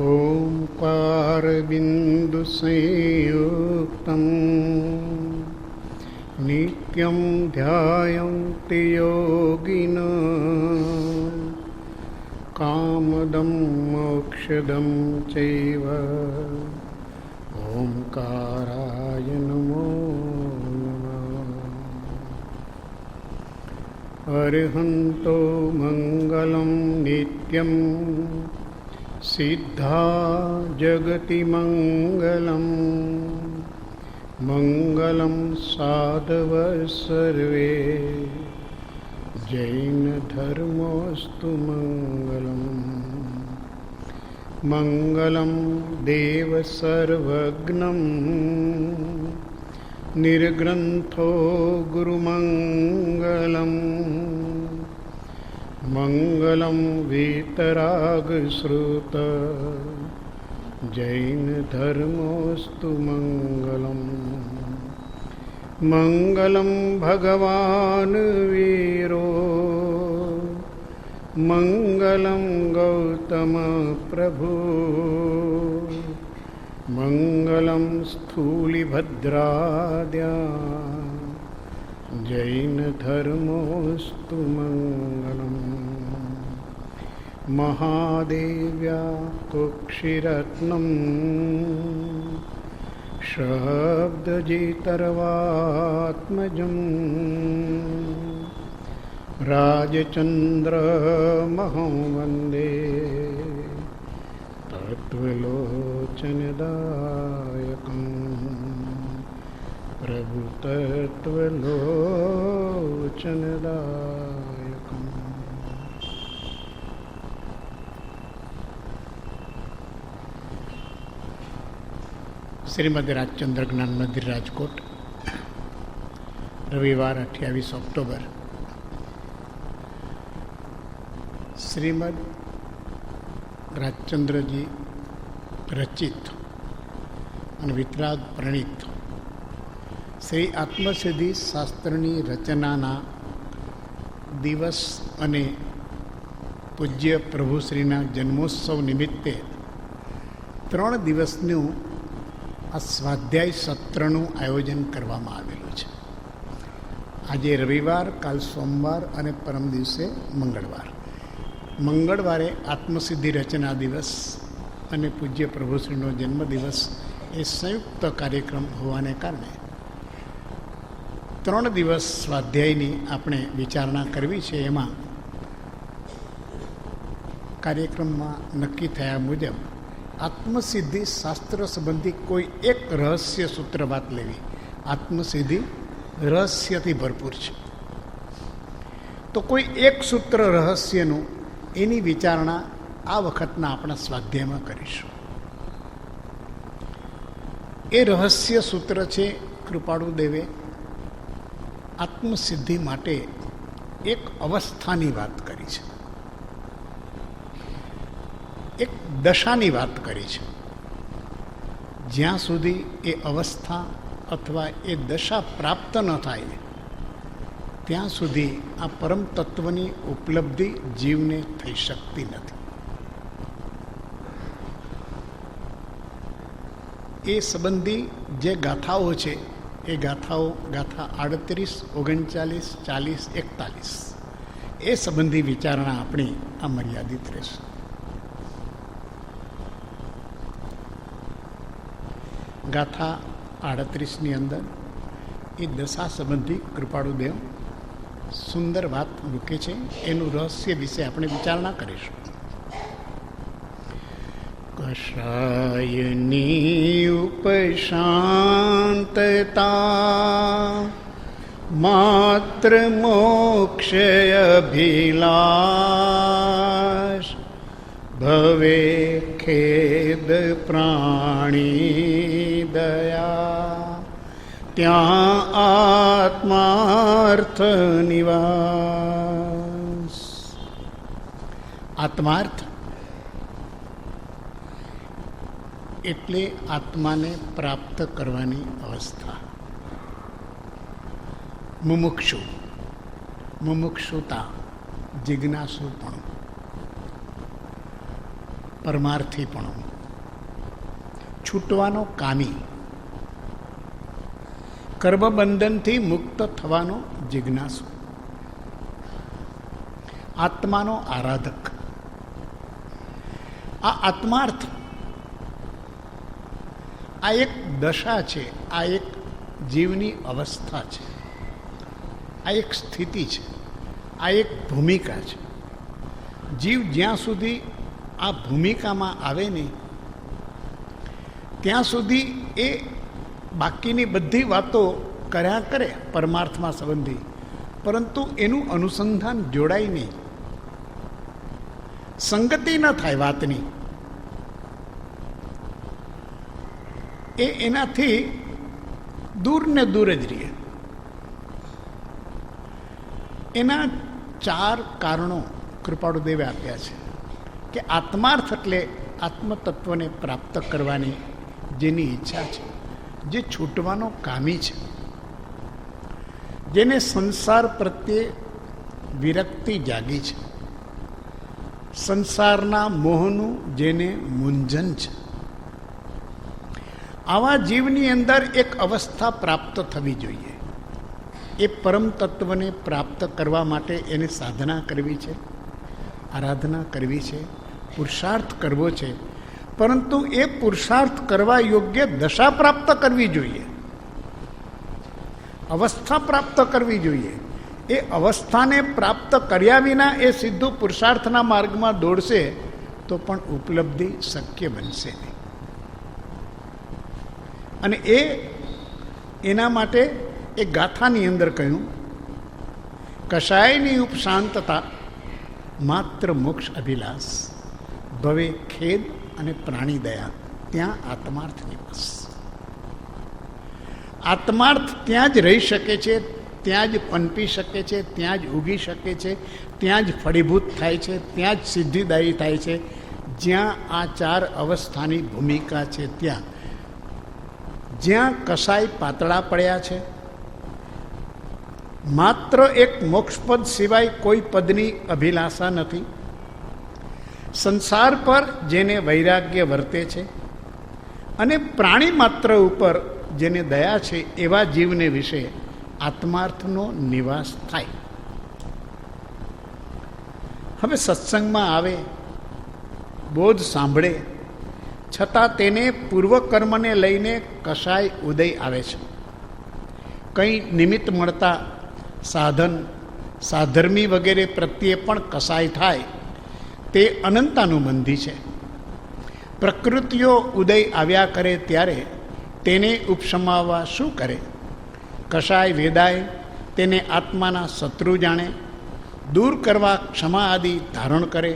ओंकारबिंदुसंयुक्तं नित्यं ध्यायन्ति योगिनः कामदं मोक्षदं चैव ओंकाराय नमो नमः। अर्हन्तो मंगलं नित्यं सिद्धा जगति मंगलं मंगलं साधव सर्वे जैन धर्मोस्तु मंगलम् मंगलं देव सर्वज्ञं निर्ग्रंथो गुरुमंगलं मंगलं वीतरागश्रुत जैन धर्मोस्तु मंगलम् मंगलं भगवान् वीरो मंगलं गौतम प्रभु मंगलं स्थूलिभद्राद्या जैन धर्मोस्तु मंगलम् महादेव्या कुक्षिरत्नं शब्दजितर्वात्मजं राजचन्द्रमहं वन्दे तत्त्वलोचनदायकं प्रभु तत्त्वलोचनदायकम्। श्रीमद રાજચંદ્ર જ્ઞાન મંદિર રાજકોટ, રવિવાર 28 ઓક્ટોબર। શ્રીમદ રાજચંદ્રજી રચિત અને વિતરાગ પ્રણીત શ્રી આત્મસિદ્ધિ શાસ્ત્રની રચનાના દિવસ અને પૂજ્ય પ્રભુશ્રીના જન્મોત્સવ નિમિત્તે 3 દિવસનું આ સ્વાધ્યાય સત્રનું આયોજન કરવામાં આવેલું છે। આજે રવિવાર, કાલ સોમવાર અને પરમ દિવસે મંગળવાર। મંગળવારે આત્મસિદ્ધિ રચના દિવસ અને પૂજ્ય પ્રભુશ્રીનો જન્મદિવસ એ સંયુક્ત કાર્યક્રમ હોવાને કારણે 3 દિવસ સ્વાધ્યાયની આપણે વિચારણા કરવી છે। એમાં કાર્યક્રમમાં નક્કી થયા મુજબ આત્મસિદ્ધિ શાસ્ત્ર સંબંધી કોઈ એક રહસ્ય સૂત્ર વાત લેવી। આત્મસિદ્ધિ રહસ્યથી ભરપૂર છે, તો કોઈ એક સૂત્ર રહસ્યનું એની વિચારણા આ વખતના આપણા સ્વાધ્યાયમાં કરીશું। એ રહસ્ય સૂત્ર છે, કૃપાળુ દેવે આત્મસિદ્ધિ માટે એક અવસ્થાની વાત કરી છે, એક દશાની વાત કરી છે। જ્યાં સુધી એ અવસ્થા અથવા એ દશા પ્રાપ્ત ન થાય ત્યાં સુધી આ પરમ તત્વની ઉપલબ્ધિ જીવને થઈ શકતી નથી। એ સંબંધી જે ગાથાઓ છે એ ગાથાઓ ગાથા 38, 39, 40, 41 એ સંબંધી વિચારણા આપણી આ મર્યાદિત રહેશે। ગાથા 38ની અંદર એ દશા સંબંધી કૃપાળુદેવ સુંદર વાત મૂકે છે, એનું રહસ્ય વિશે આપણે વિચારણા કરીશું। કષાયની ઉપશાંતતા માત્ર મોક્ષય અભિલાષ ભવે ખેદ પ્રાણી દયા ત્યાં આત્માર્થ નિવાસ। આત્માર્થ એટલે આત્માને પ્રાપ્ત કરવાની અવસ્થા। મુમુક્ષુ, મુમુક્ષુતા, જિજ્ઞાસુપણું। પરમાર્થીપણું, છૂટવાનો કામી, કર્મબંધનથી મુક્ત થવાનો જિજ્ઞાસુ, આત્માનો આરાધક. આ આત્માર્થ આ એક દશા છે, આ એક જીવની અવસ્થા છે, આ એક સ્થિતિ છે, આ એક ભૂમિકા છે. જીવ જ્યાં સુધી આ ભૂમિકામાં આવે નહીં ત્યાં સુધી એ બાકીની બધી વાતો કર્યા કરે પરમાર્થમાં સંબંધી, પરંતુ એનું અનુસંધાન જોડાય નહીં, સંગતિ ન થાય વાતની. એ એનાથી દૂર ને દૂર જ રહે. એના 4 કારણો કૃપાળુદેવે આપ્યા છે કે આત્માર્થ એટલે આત્મતત્વને પ્રાપ્ત કરવાની જેની ઈચ્છા છે, જે છૂટવાનો કામી છે, જેને સંસાર પ્રત્યે વિરક્તિ જાગી છે, સંસારના મોહનું જેને મૂંઝન છે. આવા જીવની અંદર એક અવસ્થા પ્રાપ્ત થવી જોઈએ. એ પરમ તત્વને પ્રાપ્ત કરવા માટે એને સાધના કરવી છે, આરાધના કરવી છે, પુરુષાર્થ કરવો છે. પરંતુ એ પુરુષાર્થ કરવા યોગ્ય દશા પ્રાપ્ત કરવી જોઈએ, અવસ્થા પ્રાપ્ત કરવી જોઈએ. એ અવસ્થાને પ્રાપ્ત કર્યા વિના એ સીધું પુરુષાર્થના માર્ગમાં દોડશે તો પણ ઉપલબ્ધિ શક્ય બનશે નહીં. અને એના માટે એ ગાથાની અંદર કહ્યું, કશાયની ઉપશાંતતા માત્ર મોક્ષ અભિલાષ, ભવે ખેદ અને પ્રાણી દયા, ત્યાં આત્માર્થ નિવાસ. આત્માર્થ ત્યાં જ રહી શકે છે, ત્યાં જ પનપી શકે છે, ત્યાં જ ઉગી શકે છે, ત્યાં જ ફળીભૂત થાય છે, ત્યાં જ સિદ્ધિદાયી થાય છે, જ્યાં આ 4 અવસ્થાની ભૂમિકા છે. ત્યાં જ્યાં કસાય પાતળા પડ્યા છે, માત્ર એક મોક્ષપદ સિવાય કોઈ પદની અભિલાષા નથી, સંસાર પર જેને વૈરાગ્ય વર્તે છે અને પ્રાણી માત્ર ઉપર જેને દયા છે, એવા જીવને વિશે આત્માર્થનો નિવાસ થાય. હવે સત્સંગમાં આવે, બોધ સાંભળે, છતાં તેને પૂર્વકર્મને લઈને કશાય ઉદય આવે છે. કંઈ નિમિત્ત મળતા સાધન સાધર્મી વગેરે પ્રત્યે પણ કસાય થાય, તે અનંતાનુબંધી છે. પ્રકૃતિઓ ઉદય આવ્યા કરે ત્યારે તેને ઉપશમાવવા શું કરે? કશાય વેદાય તેને આત્માના શત્રુ જાણે, દૂર કરવા ક્ષમા આદિ ધારણ કરે.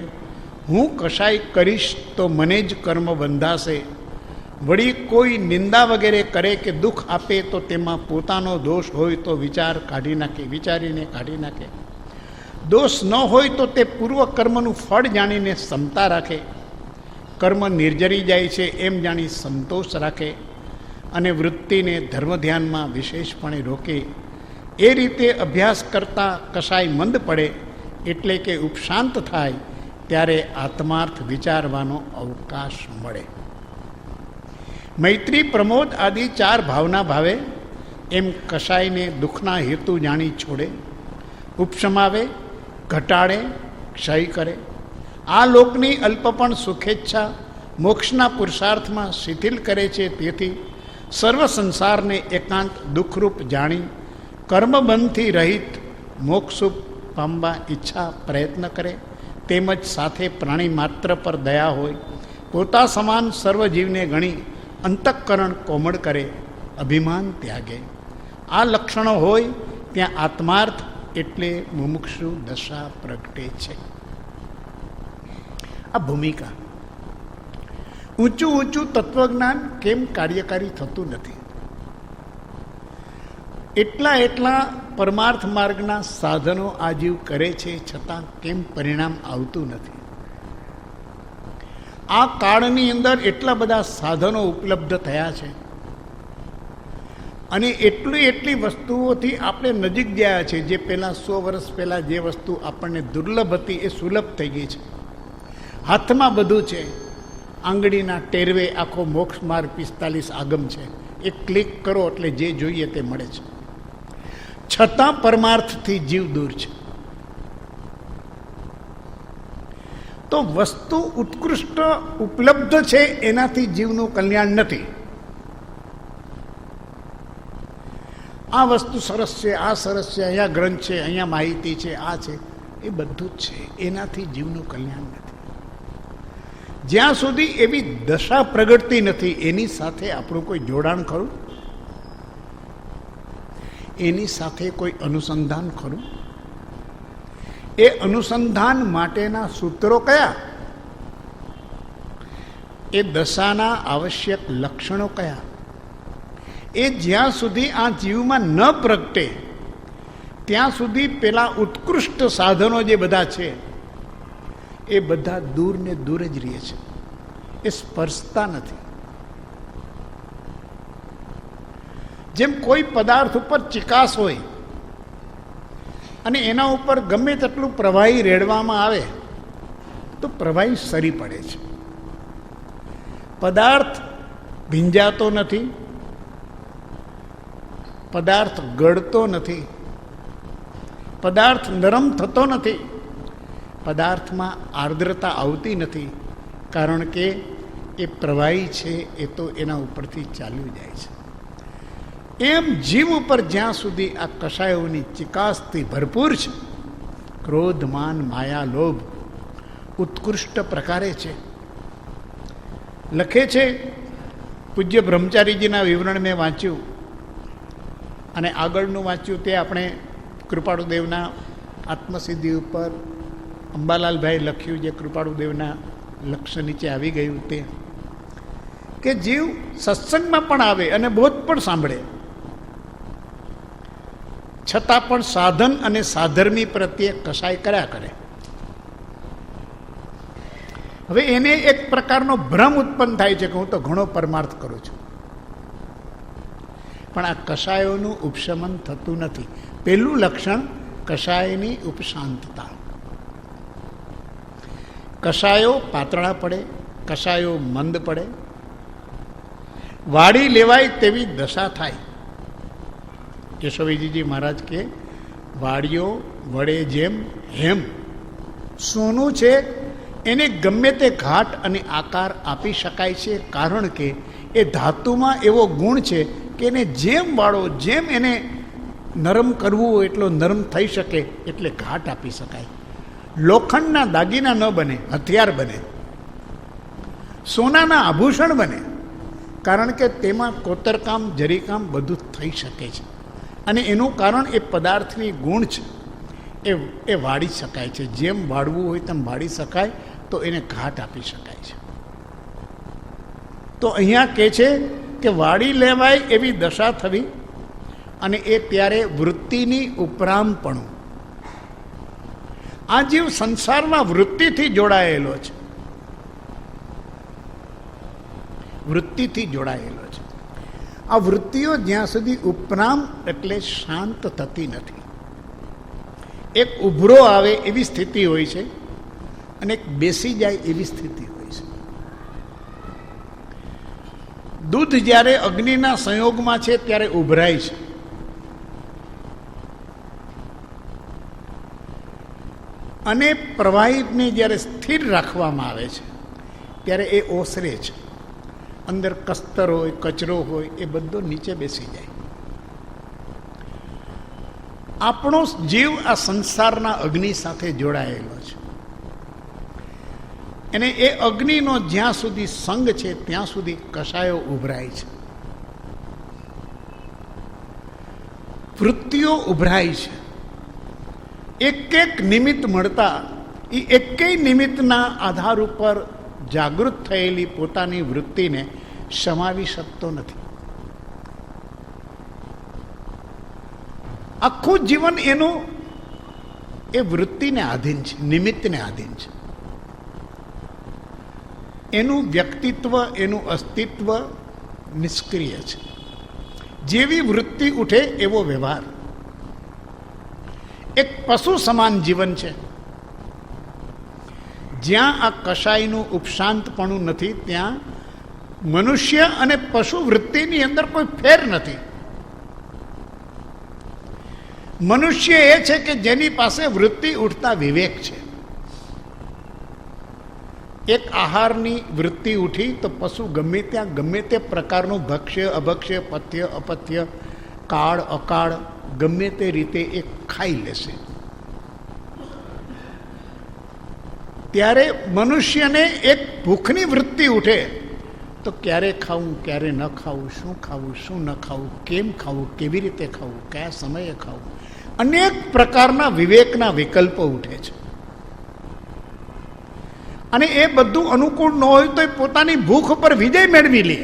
હું કશાય કરીશ તો મને જ કર્મ બંધાશે. વળી કોઈ નિંદા વગેરે કરે કે દુઃખ આપે તો તેમાં પોતાનો દોષ હોય તો વિચારીને કાઢી નાખે. દોષ ન હોય તો તે પૂર્વ કર્મનું ફળ જાણીને ક્ષમતા રાખે. કર્મ નિર્જરી જાય છે એમ જાણી સંતોષ રાખે અને વૃત્તિને ધર્મ ધ્યાનમાં વિશેષપણે રોકે. એ રીતે અભ્યાસ કરતા કશાય મંદ પડે, એટલે કે ઉપશાંત થાય, ત્યારે આત્માર્થ વિચારવાનો અવકાશ મળે. મૈત્રી પ્રમોદ આદિ 4 ભાવના ભાવે એમ કશાયને દુઃખના હેતુ જાણી છોડે, ઉપશમાવે, ઘટાડે, ક્ષય કરે. આ લોકની અલ્પપણ સુખેચ્છા મોક્ષના પુરુષાર્થમાં શિથિલ કરે છે. તેથી સર્વ સંસારને એકાંત દુઃખરૂપ જાણી કર્મબંધથી રહિત મોક્ષરૂપ પામવા ઈચ્છા પ્રયત્ન કરે. તેમજ સાથે પ્રાણી માત્ર પર દયા હોય, પોતા સમાન સર્વજીવને ગણી અંતઃકરણ કોમળ કરે, અભિમાન ત્યાગે. આ લક્ષણો હોય ત્યાં આત્માર્થ એટલે મુમુક્ષુ દશા પ્રગટે છે. આ ભૂમિકા. ઊંચું ઊંચું તત્વજ્ઞાન કેમ કાર્યકારી થતું નથી? એટલા પરમાર્થ માર્ગના સાધનો આ જીવ કરે છે, છતાં કેમ પરિણામ આવતું નથી? આ કાળની અંદર એટલા બધા સાધનો ઉપલબ્ધ થયા છે અને એટલી વસ્તુઓથી આપણે નજીક ગયા છે. જે પહેલાં 100 વર્ષ પહેલાં જે વસ્તુ આપણને દુર્લભ હતી એ સુલભ થઈ ગઈ છે. હાથમાં બધું છે, આંગળીના ટેરવે આખો મોક્ષ માર્ગ 45 આગમ છે. એ ક્લિક કરો એટલે જે જોઈએ તે મળે છે. છતાં પરમાર્થથી જીવ દૂર છે. તો વસ્તુ ઉત્કૃષ્ટ ઉપલબ્ધ છે એનાથી જીવનું કલ્યાણ નથી. આ વસ્તુ સરસ છે, આ સરસ છે, અહીંયા ગ્રંથ છે, અહીંયા માહિતી છે, આ છે, એ બધું જ છે, એનાથી જીવનું કલ્યાણ નથી. જ્યાં સુધી એવી દશા પ્રગટતી નથી એની સાથે આપણું કોઈ જોડાણ ખરું? એની સાથે કોઈ અનુસંધાન ખરું? એ અનુસંધાન માટેના સૂત્રો કયા? એ દશાના આવશ્યક લક્ષણો કયા? એ જ્યાં સુધી આ જીવમાં ન પ્રગટે ત્યાં સુધી પેલા ઉત્કૃષ્ટ સાધનો જે બધા છે એ બધા દૂર ને દૂર જ રહે છે. એ સ્પર્શતા નથી. જેમ કોઈ પદાર્થ ઉપર ચિકાસ હોય અને એના ઉપર ગમે તેટલું પ્રવાહી રેડવામાં આવે તો પ્રવાહી સરી પડે છે. પદાર્થ ભીંજાતો નથી, પદાર્થ ગળતો નથી, પદાર્થ નરમ થતો નથી, પદાર્થમાં આર્દ્રતા આવતી નથી, કારણ કે એ પ્રવાહી છે, એ તો એના ઉપરથી ચાલ્યું જાય છે. એમ જીવ ઉપર જ્યાં સુધી આ કષાયોની ચિકાસથી ભરપૂર છે, ક્રોધ, માન, માયા, લોભ ઉત્કૃષ્ટ પ્રકારે છે. લખે છે, પૂજ્ય બ્રહ્મચારીજીના વિવરણ મેં વાંચ્યું અને આગળનું વાંચ્યું તે આપણે કૃપાળુદેવના આત્મસિદ્ધિ ઉપર અંબાલાલભાઈ લખ્યું, જે કૃપાળુદેવના લક્ષ્ય નીચે આવી ગયું, તે કે જીવ સત્સંગમાં પણ આવે અને બોધ પણ સાંભળે, છતાં પણ સાધન અને સાધર્મી પ્રત્યે કસાય કર્યા કરે. હવે એને એક પ્રકારનો ભ્રમ ઉત્પન્ન થાય છે કે હું તો ઘણો પરમાર્થ કરું છું, પણ આ કષાયોનું ઉપશમન થતું નથી. પહેલું લક્ષણ કષાયની ઉપશાંતતા. કષાયો પાતળા પડે, કષાયો મંદ પડે, વાળી લેવાય તેવી દશા થાય. કેશવજીજી મહારાજ કે વાડીઓ વડે જેમ હેમ. સોનું છે એને ગમે તે ઘાટ અને આકાર આપી શકાય છે, કારણ કે એ ધાતુમાં એવો ગુણ છે કે એને જેમ વાળો, જેમ એને નરમ કરવું હોય એટલો નરમ થઈ શકે, એટલે ઘાટ આપી શકાય. લોખંડના દાગીના ન બને, હથિયાર બને. સોનાના આભૂષણ બને, કારણ કે તેમાં કોતરકામ, જરીકામ બધું થઈ શકે છે. અને એનું કારણ એ પદાર્થની ગુણ છે, એ વાળી શકાય છે. જેમ વાળવું હોય તેમ વાળી શકાય, તો એને ઘાટ આપી શકાય છે. તો અહીંયા કહે છે કે વાળી લેવાય એવી દશા થવી, અને એ ત્યારે વૃત્તિની ઉપરામપણું. આ જીવ સંસારમાં વૃત્તિથી જોડાયેલો છે, વૃત્તિથી જોડાયેલો છે. આ વૃત્તિઓ જ્યાં સુધી ઉપરામ એટલે શાંત થતી નથી. એક ઉભરો આવે એવી સ્થિતિ હોય છે અને એક બેસી જાય એવી સ્થિતિ હોય છે. દૂધ જ્યારે અગ્નિના સંયોગમાં છે ત્યારે ઉભરાય છે, અને પ્રવાહીને જ્યારે સ્થિર રાખવામાં આવે છે ત્યારે એ ઓસરે છે. અંદર કસ્તર હોય, કચરો હોય, એ બધો નીચે બેસી જાય. આપણો જીવ આ સંસારના અગ્નિ સાથે જોડાયેલો છે, અને એ અગ્નિનો જ્યાં સુધી સંગ છે ત્યાં સુધી કષાયો ઉભરાય છે, વૃત્તિઓ ઉભરાય છે. એક એક નિમિત્ત મળતા એ એકેય નિમિત્તના આધાર ઉપર જાગૃત થયેલી પોતાની વૃત્તિને સમાવી શકતો નથી. આખું જીવન એનું એ વૃત્તિને આધીન છે, નિમિત્તને આધીન છે. એનું વ્યક્તિત્વ, એનું અસ્તિત્વ નિષ્ક્રિય છે. જેવી વૃત્તિ ઉઠે એવો વ્યવહાર. એક પશુ સમાન જીવન છે. જ્યાં આ કશાયનું ઉપશાંતપણું નથી ત્યાં મનુષ્ય અને પશુ વૃત્તિની અંદર કોઈ ફેર નથી. મનુષ્ય એ છે કે જેની પાસે વૃત્તિ ઉઠતા વિવેક છે. એક આહારની વૃત્તિ ઉઠી તો પશુ ગમે ત્યાં ગમે તે પ્રકારનું ભક્ષ્ય અભક્ષ્ય પથ્ય અપથ્ય કાળ અકાળ ગમે તે રીતે એ ખાઈ લેશે. ત્યારે મનુષ્યને એક ભૂખની વૃત્તિ ઉઠે તો ક્યારે ખાવું ક્યારે ન ખાવું, શું ખાવું શું ન ખાવું, કેમ ખાવું, કેવી રીતે ખાવું, કયા સમયે ખાવું, અનેક પ્રકારના વિવેકના વિકલ્પો ઉઠે છે. અને એ બધું અનુકૂળ ન હોય તો એ પોતાની ભૂખ પર વિજય મેળવી લે,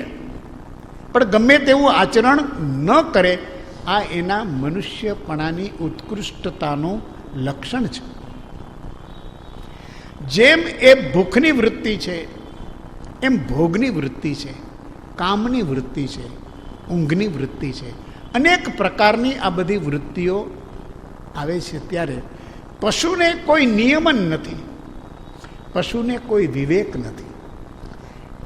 પણ ગમે તેવું આચરણ ન કરે. આ એના મનુષ્યપણાની ઉત્કૃષ્ટતાનું લક્ષણ છે. જેમ એ ભૂખની વૃત્તિ છે એમ ભોગની વૃત્તિ છે, કામની વૃત્તિ છે, ઊંઘની વૃત્તિ છે, અનેક પ્રકારની આ બધી વૃત્તિઓ આવે છે. ત્યારે પશુને કોઈ નિયમન નથી, પશુને કોઈ વિવેક નથી.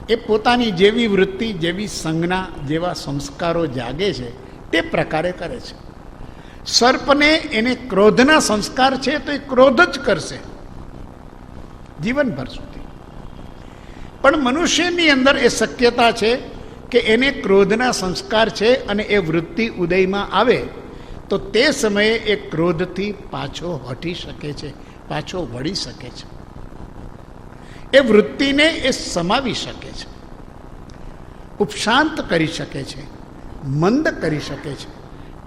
એ પોતાની જેવી વૃત્તિ, જેવી સંજ્ઞા, જેવા સંસ્કારો જાગે છે તે પ્રકારે કરે છે. સર્પને એને ક્રોધના સંસ્કાર છે તો એ ક્રોધ જ કરશે જીવનભર સુધી. પણ મનુષ્યની અંદર એ શક્યતા છે કે એને ક્રોધના સંસ્કાર છે અને એ વૃત્તિ ઉદયમાં આવે તો તે સમયે એ ક્રોધથી પાછો હટી શકે છે, પાછો વળી શકે છે. એ વૃત્તિને એ સમાવી શકે છે, ઉપશાંત કરી શકે છે, મંદ કરી શકે છે,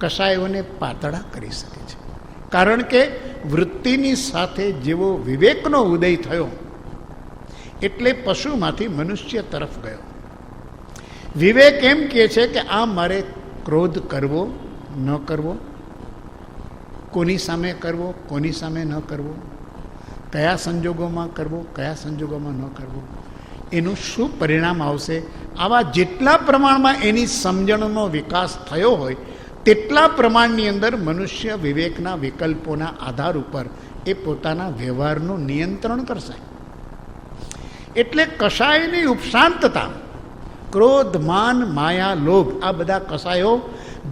કશાયોને પાતળા કરી શકે છે. કારણ કે વૃત્તિની સાથે જેવો વિવેકનો ઉદય થયો એટલે પશુમાંથી મનુષ્ય તરફ ગયો. વિવેક એમ કહે છે કે આ મારે ક્રોધ કરવો ન કરવો, કોની સામે કરવો કોની સામે ન કરવો, કયા સંજોગોમાં કરવો કયા સંજોગોમાં ન કરવો, એનું શું પરિણામ આવશે. આવા જેટલા પ્રમાણમાં એની સમજણનો વિકાસ થયો હોય તેટલા પ્રમાણની અંદર મનુષ્ય વિવેકના વિકલ્પોના આધાર ઉપર એ પોતાના વ્યવહારનું નિયંત્રણ કરશે. એટલે કશાયની ઉપશાંતતા, ક્રોધ માન માયા લોભ, આ બધા કશાયો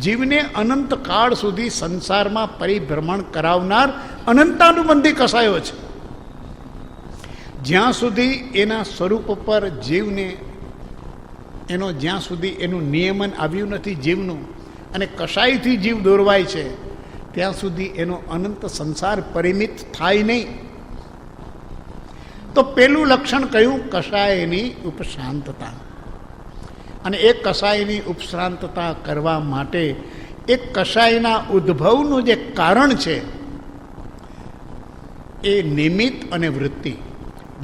જીવને અનંતકાળ સુધી સંસારમાં પરિભ્રમણ કરાવનાર અનંતાનુબંધી કશાયો છે. જ્યાં સુધી એના સ્વરૂપ પર જીવને એનો જ્યાં સુધી એનું નિયમન આવ્યું નથી જીવનું અને કશાયથી જીવ દોરવાય છે ત્યાં સુધી એનો અનંત સંસાર પરિમિત થાય નહીં. તો પેલું લક્ષણ કયું? કશાયની ઉપશાંતતા. અને એ કશાયની ઉપશાંતતા કરવા માટે એ કશાયના ઉદ્ભવનું જે કારણ છે એ નિમિત્ત અને વૃત્તિ.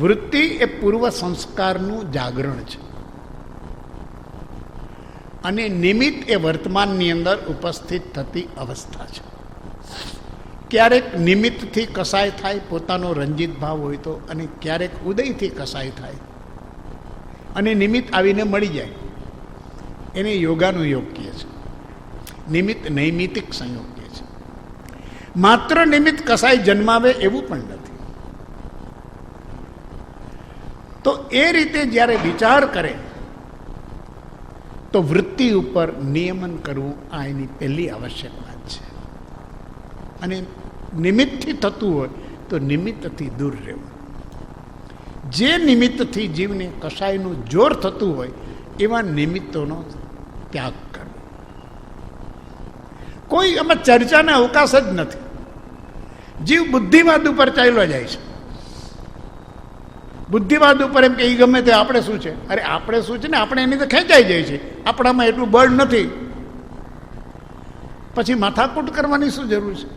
વૃત્તિ એ પૂર્વ સંસ્કારનું જાગરણ છે અને નિમિત્ત એ વર્તમાનની અંદર ઉપસ્થિત થતી અવસ્થા છે. ક્યારેક નિમિત્તથી કસાય થાય, પોતાનો રંજિત ભાવ હોય તો, અને ક્યારેક ઉદયથી કસાય થાય અને નિમિત્ત આવીને મળી જાય. એને યોગાનું યોગ કહે છે. નિમિત્ત નૈમિતિક સંયોગ કહે છે. માત્ર નિમિત્ત કસાય જન્માવે એવું પણ નથી. તો એ રીતે જ્યારે વિચાર કરે તો વૃત્તિ ઉપર નિયમન કરવું આ એની પહેલી આવશ્યક વાત છે. અને નિમિત્તથી થતું હોય તો નિમિત્તથી દૂર રહેવું. જે નિમિત્તથી જીવને કશાયનું જોર થતું હોય એવા નિમિત્તોનો ત્યાગ કરવો. કોઈ આમાં ચર્ચાના અવકાશ જ નથી. જીવ બુદ્ધિવાદ ઉપર ચાલ્યો જાય છે. બુદ્ધિવાદ ઉપર એમ કે એ ગમે તે આપણે શું છે, અરે આપણે શું છે ને, આપણે એની તો ખેંચાઈ જાય છે, આપણામાં એટલું બળ નથી, પછી માથાકૂટ કરવાની શું જરૂર છે.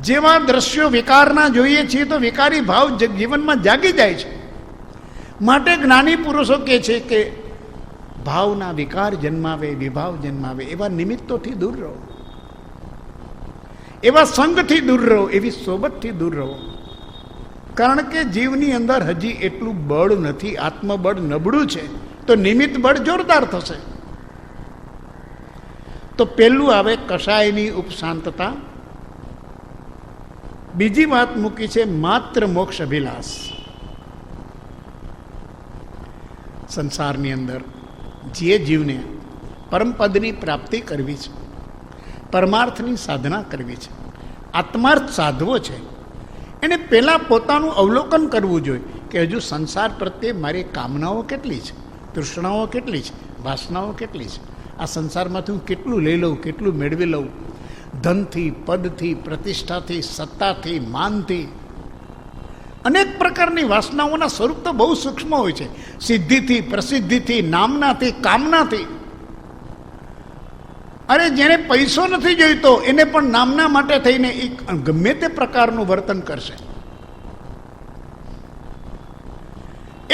જેવા દ્રશ્યો વિકારના જોઈએ છીએ તો વિકારી ભાવ જીવનમાં જાગી જાય છે. માટે જ્ઞાની પુરુષો કહે છે કે ભાવના વિકાર જન્માવે, વિભાવ જન્માવે, એવા નિમિત્તોથી દૂર રહો, એવા સંગથી દૂર રહો, એવી સોબતથી દૂર રહો. કારણ કે જીવની અંદર હજી એટલું બળ નથી, આત્મબળ નબળું છે, તો નિમિત્ત બળ જોરદાર થશે. તો પહેલું આવે કશાયની ઉપશાંતતા. બીજી વાત મૂકી છે માત્ર મોક્ષ અભિલાષ. સંસારની અંદર જે જીવને પરમપદની પ્રાપ્તિ કરવી છે, પરમાર્થની સાધના કરવી છે, આત્માર્થ સાધવો છે, એને પહેલાં પોતાનું અવલોકન કરવું જોઈએ કે હજુ સંસાર પ્રત્યે મારી કામનાઓ કેટલી છે, તૃષ્ણાઓ કેટલી છે, વાસનાઓ કેટલી છે. આ સંસારમાંથી હું કેટલું લઈ લઉં, કેટલું મેળવી લઉં, ધનથી, પદથી, પ્રતિષ્ઠાથી, સત્તાથી, માનથી. અનેક પ્રકારની વાસનાઓના સ્વરૂપ તો બહુ સૂક્ષ્મ હોય છે. સિદ્ધિથી, પ્રસિદ્ધિથી, નામનાથી, કામનાથી. અરે જેને પૈસો નથી જોઈતો એને પણ નામના માટે થઈને ગમે તે પ્રકારનું વર્તન કરશે.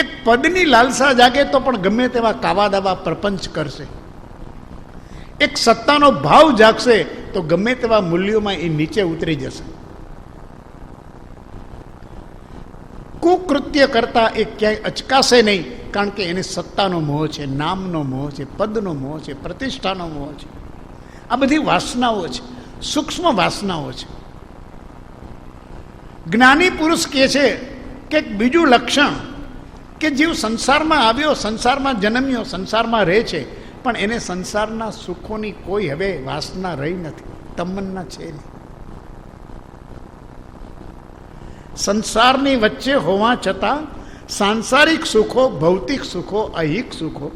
એક પદની લાલસા જાગે તો પણ ગમે તેવા કાવા દાવા પ્રપંચ કરશે. એક સત્તાનો ભાવ જાગશે તો ગમે તેવા મૂલ્યોમાં એ નીચે ઉતરી જશે. કુકૃત્ય કરતા એ ક્યાંય અચકાશે નહીં, કારણ કે એને સત્તાનો મોહ છે, નામનો મોહ છે, પદનો મોહ છે, પ્રતિષ્ઠાનો મોહ છે. આ બધી વાસનાઓ છે, સૂક્ષ્મ વાસનાઓ છે. જ્ઞાની પુરુષ કહે છે કે બીજું લક્ષણ કે જીવ સંસારમાં આવ્યો, સંસારમાં જન્મ્યો, સંસારમાં રહે છે, પણ એને સંસારના સુખોની કોઈ હવે વાસના રહી નથી, તમન્ના છે નહીં. સંસારની વચ્ચે હોવા છતાં સાંસારિક સુખો, ભૌતિક સુખો, અહિક સુખો,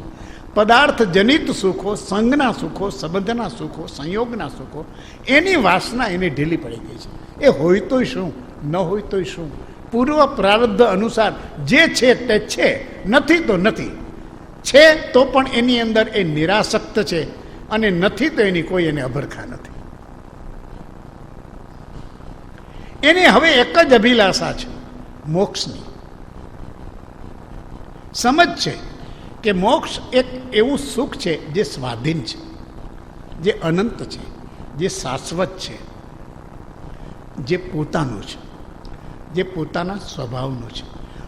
પદાર્થ જનિત સુખો, સંગના સુખો, સંબંધના સુખો, સંયોગના સુખો, એની વાસના એને ઢીલી પડી ગઈ છે. એ હોય તોય શું, ન હોય તોય શું, પૂર્વ પ્રારબ્ધ અનુસાર જે છે તે છે, નથી તો નથી. છે તો પણ એની અંદર એ નિરાસક્ત છે, અને નથી તો એની કોઈ એને અભરખા નથી. એને હવે એક જ અભિલાષા છે, મોક્ષની. સમજ છે કે મોક્ષ એક એવું સુખ છે જે સ્વાધીન છે, જે અનંત છે, જે શાશ્વત છે, જે પોતાનું છે, જે પોતાના સ્વભાવનું છે.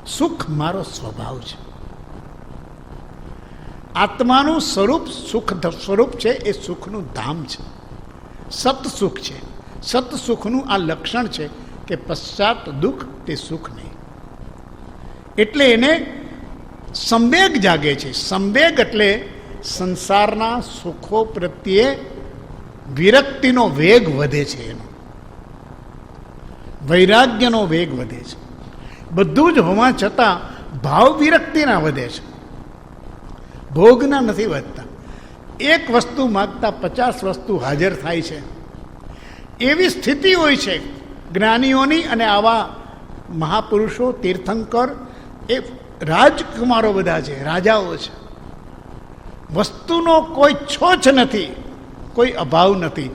સુખ મારો સ્વભાવ છે. આત્માનું સ્વરૂપ સુખ સ્વરૂપ છે, એ સુખનું ધામ છે, સત સુખ છે. સત સુખનું આ લક્ષણ છે કે પશ્ચાત દુઃખ તે સુખ નહીં. એટલે એને સંવેગ જાગે છે. સંવેગ એટલે સંસારના સુખો પ્રત્યે વિરક્તિનો વેગ વધે છે, એનો વૈરાગ્યનો વેગ વધે છે. બધું જ હોવા છતાં ભાવ વિરક્તિના વધે છે, ભોગના નથી વધતા. એક વસ્તુ માગતા 50 વસ્તુ હાજર થાય છે, એવી સ્થિતિ હોય છે જ્ઞાનીઓની. અને આવા મહાપુરુષો, તીર્થંકર, એ રાજકુમારો બધા છે, રાજાઓ છે. વસ્તુનો કોઈ છોછ નથી, કોઈ અભાવ નથી,